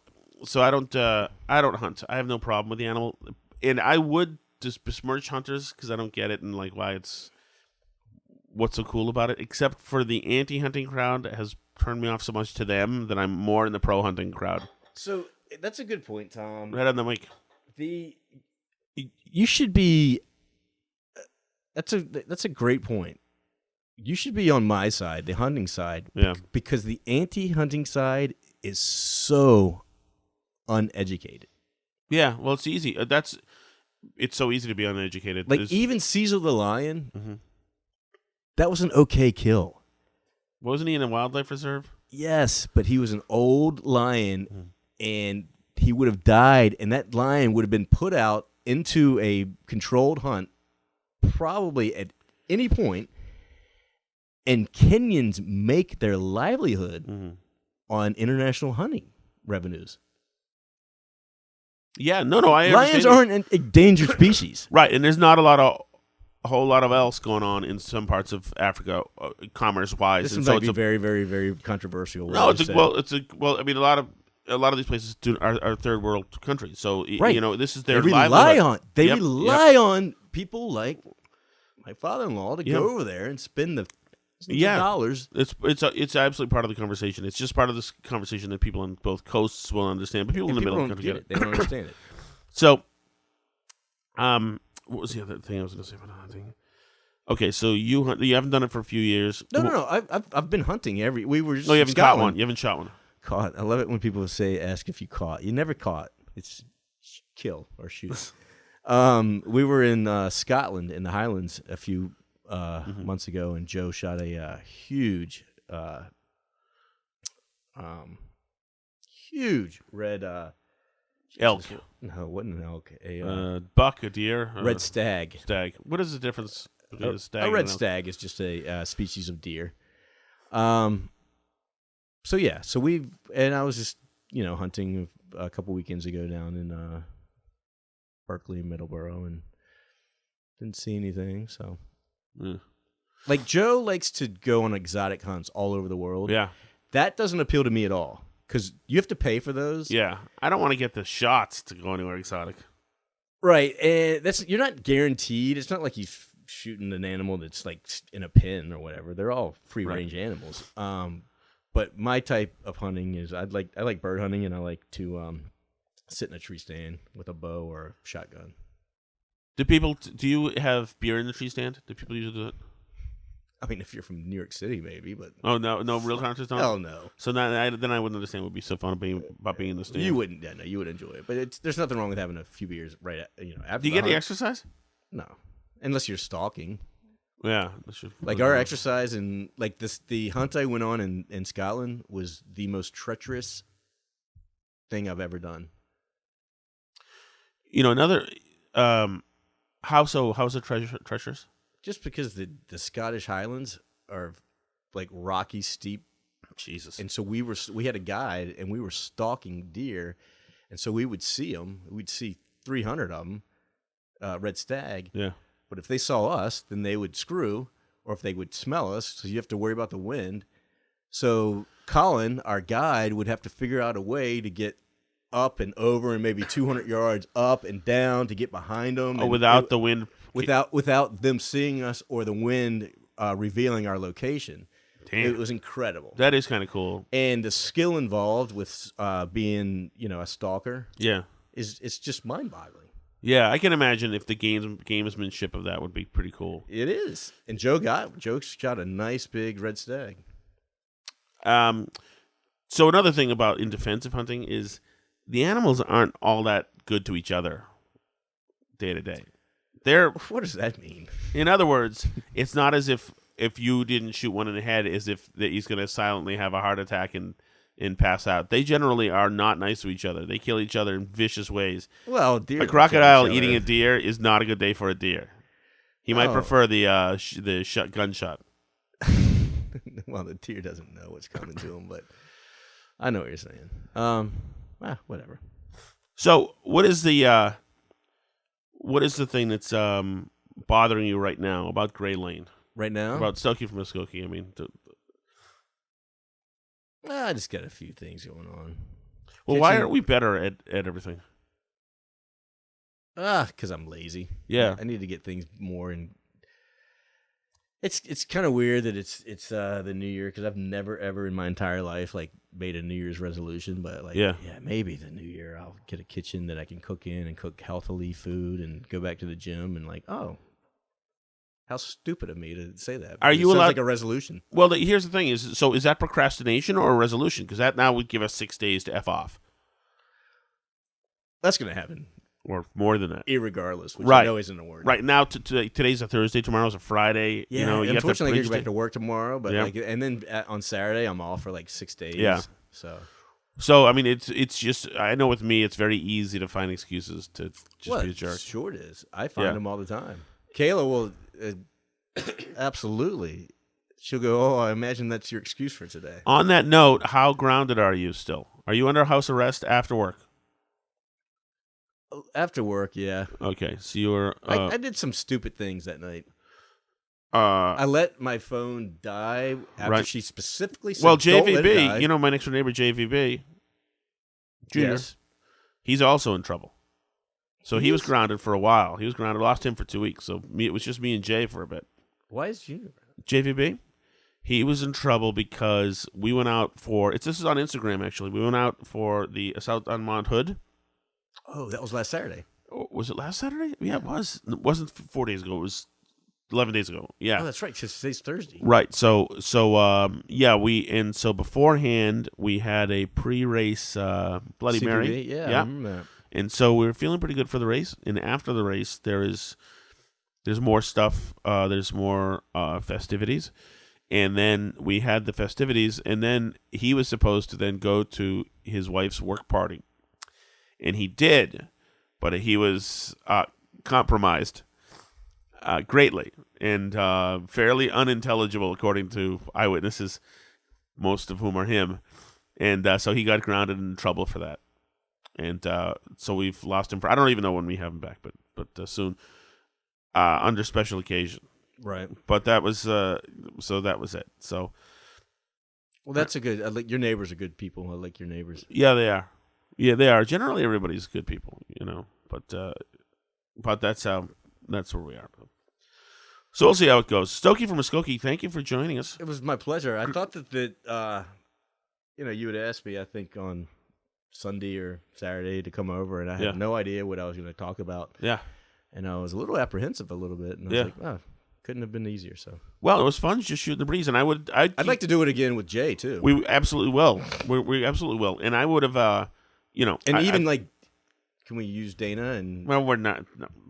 I don't hunt. I have no problem with the animal, and I would just besmirch hunters because I don't get it and like what's so cool about it. Except for the anti-hunting crowd has turned me off so much to them that I'm more in the pro-hunting crowd. So that's a good point, Tom. Right on the mic. You should be. That's a great point. You should be on my side, the hunting side, because the anti-hunting side is so uneducated. Yeah, well, it's easy. It's so easy to be uneducated. Like even Cecil the lion, that was an okay kill. Wasn't he in a wildlife reserve? Yes, but he was an old lion, and he would have died, and that lion would have been put out into a controlled hunt, probably at any point. And Kenyans make their livelihood on international hunting revenues. Yeah, no, I Lions aren't an endangered species. Right, and there's not a whole lot of else going on in some parts of Africa, commerce-wise. This and might be very, very, very controversial. No, I mean, a lot of these places are third world countries, so this is their livelihood. They rely on people like my father-in-law to go over there and spend the dollars. It's absolutely part of the conversation. It's just part of this conversation that people on both coasts will understand, but people in the middle don't get it. They don't understand it. So, what was the other thing I was going to say about hunting? Okay, so you haven't done it for a few years. No. I've been hunting we were just. No, you haven't caught one. You haven't shot one. Caught. I love it when people ask if you caught. You never caught. It's kill or shoot. We were in Scotland in the Highlands a few months ago, and Joe shot a huge red elk. No, it wasn't an elk. A buck, a deer, red stag. Stag. What is the difference between a stag? A red stag is just a species of deer. So I was just hunting a couple weekends ago down in Berkeley and Middleborough, and didn't see anything. So. Like Joe likes to go on exotic hunts all over the world. Yeah, that doesn't appeal to me at all because you have to pay for those. Yeah, I don't want to get the shots to go anywhere exotic. Right, and you're not guaranteed. It's not like you're shooting an animal that's like in a pen or whatever. They're all free range animals. But my type of hunting is I like bird hunting, and I like to sit in a tree stand with a bow or a shotgun. Do you have beer in the tree stand? Do people usually do it? I mean, if you're from New York City, maybe, but no, real hunters don't. Hell no. So then I wouldn't understand what would be so fun about being in the stand. You wouldn't, you would enjoy it, but there's nothing wrong with having a few beers after. Do you get the exercise? No, unless you're stalking. Yeah, like our exercise and like the hunt I went on in Scotland was the most treacherous thing I've ever done. Another. How so? How's it treacherous? Just because the Scottish Highlands are like rocky, steep. Jesus. And so we had a guide, and we were stalking deer, and so we would see them. We'd see 300 of them, red stag. Yeah. But if they saw us, then they would screw, or if they would smell us, so you have to worry about the wind. So Colin, our guide, would have to figure out a way to get up and over and maybe 200 yards up and down to get behind them. Without the wind? Without them seeing us or the wind revealing our location. Damn. It was incredible. That is kind of cool. And the skill involved with being, a stalker it's just mind-boggling. Yeah, I can imagine if the gamesmanship of that would be pretty cool. It is. And Joe shot a nice big red stag. So another thing about in defensive hunting is the animals aren't all that good to each other day to day. What does that mean? In other words, it's not as if you didn't shoot one in the head, as if that he's going to silently have a heart attack and pass out. They generally are not nice to each other. They kill each other in vicious ways. Well, deer. A crocodile eating a deer is not a good day for a deer. He might prefer the gunshot. Well, the deer doesn't know what's coming to him, but I know what you're saying. Whatever. So, what is the thing that's bothering you right now about Gray Lane? right now. About Stokey from Muskokee, I mean. I just got a few things going on. Well, why aren't we better at everything? Because I'm lazy. Yeah. I need to get things more in. It's kind of weird that it's the New Year, because I've never ever in my entire life like made a New Year's resolution, but like yeah, maybe the New Year I'll get a kitchen that I can cook in and cook healthily food and go back to the gym and like, oh, how stupid of me to say that. Are you allowed like a resolution? Well, here's the thing: is that procrastination or a resolution? Because that now would give us 6 days to F off. That's gonna happen. Or more than that, irregardless, which right. I know isn't a word. Right now, today's a Thursday. Tomorrow's a Friday. Yeah, you know, you unfortunately, I have get to back to work tomorrow, but yeah. like, and then on Saturday, I'm off for like 6 days. Yeah. So I mean, it's just, I know with me, it's very easy to find excuses to just be a jerk. Sure, it is. I find them all the time. Kayla will absolutely. She'll go, oh, I imagine that's your excuse for today. On that note, how grounded are you still? Are you under house arrest after work? After work, yeah. Okay, so you were... I did some stupid things that night. I let my phone die after she specifically said, JVB, don't let it die. you know my next door neighbor, JVB, Junior, yes. He's also in trouble. So he was grounded for a while. He was grounded, lost him for 2 weeks. So it was just me and Jay for a bit. Why is Junior? JVB? He was in trouble because we went out for... This is on Instagram, actually. We went out for the assault on Mount Hood. Oh, that was last Saturday. Was it last Saturday? Yeah, it was. It wasn't 4 days ago. It was 11 days ago. Yeah. Oh, that's right. Because today's Thursday. Right. So beforehand we had a pre-race Bloody CBD, Mary. Yeah. I remember that. And so we were feeling pretty good for the race. And after the race, there's more stuff. There's more festivities. And then we had the festivities, and then he was supposed to then go to his wife's work party. And he did, but he was compromised greatly and fairly unintelligible, according to eyewitnesses, most of whom are him. And so he got grounded and in trouble for that. And so we've lost him for, I don't even know when we have him back, but soon, under special occasion. Right. But that was, so that was it. So. Well, that's a good, your neighbors are good people. I like your neighbors. Yeah, they are. Yeah, they are. Generally, everybody's good people, you know. But that's where we are. So we'll see how it goes. Stokey from Muskokee, thank you for joining us. It was my pleasure. I thought that you would ask me, I think, on Sunday or Saturday to come over, and I had no idea what I was going to talk about. Yeah. And I was a little apprehensive a little bit, and I was like, oh, couldn't have been easier. So. Well, it was fun just shooting the breeze, and I'd like to do it again with Jay too. We absolutely will. We absolutely will, and I would have. Can we use Dana and? Well, we're not.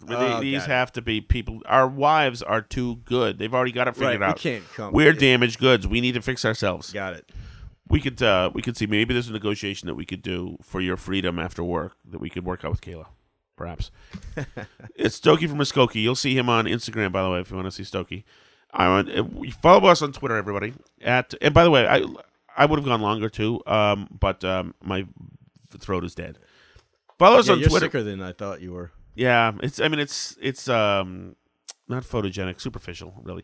No. These have to be people. Our wives are too good. They've already got it figured out. We can't come. We're damaged goods. We need to fix ourselves. Got it. We could see maybe there's a negotiation that we could do for your freedom after work that we could work out with Kayla, perhaps. It's Stokey from Muskokee. You'll see him on Instagram, by the way, if you want to see Stokey. Follow us on Twitter, everybody. And by the way, I would have gone longer too, but my throat is dead. Follow us on you're Twitter. Sicker than I thought you were. Yeah, it's not photogenic, superficial, really.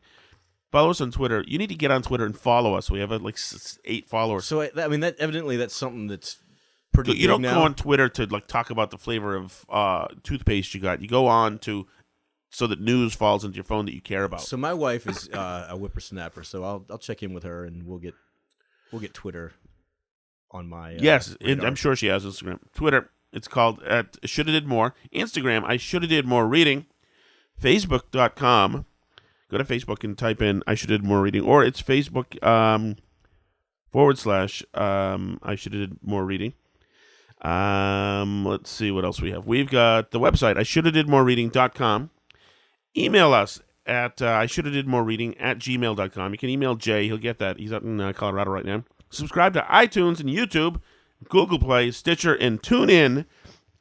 Follow us on Twitter. You need to get on Twitter and follow us. We have 8 followers. So that evidently that's something that's pretty. You don't big now. go on Twitter to talk about the flavor of toothpaste you got. You go on so that news falls into your phone that you care about. So my wife is a whippersnapper, so I'll check in with her and we'll get Twitter on my yes, and radar. I'm sure she has Instagram, Twitter. It's called at Shoulda Did More. Instagram, I Shoulda Did More Reading. Facebook.com. Go to Facebook and type in I Shoulda Did More Reading, or it's Facebook / I Shoulda Did More Reading. Let's see what else we have. We've got the website I Shoulda Did More Reading.com. Email us at I Shoulda Did More Reading at gmail.com. You can email Jay. He'll get that. He's out in Colorado right now. Subscribe to iTunes and YouTube, Google Play, Stitcher, and TuneIn,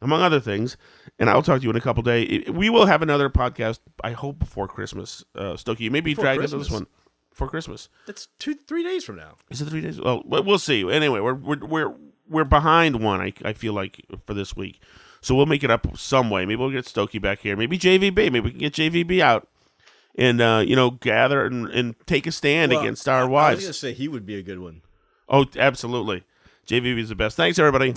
among other things. And I'll talk to you in a couple days. We will have another podcast, I hope, before Christmas. Stokey, you may be dragged into this one for Christmas. That's 3 days from now. Is it 3 days? Well, we'll see. Anyway, we're behind one. I feel like for this week, so we'll make it up some way. Maybe we'll get Stokey back here. Maybe JVB. Maybe we can get JVB out and gather and take a stand against our I was wives. gonna say he would be a good one. Oh, absolutely. JVB is the best. Thanks, everybody.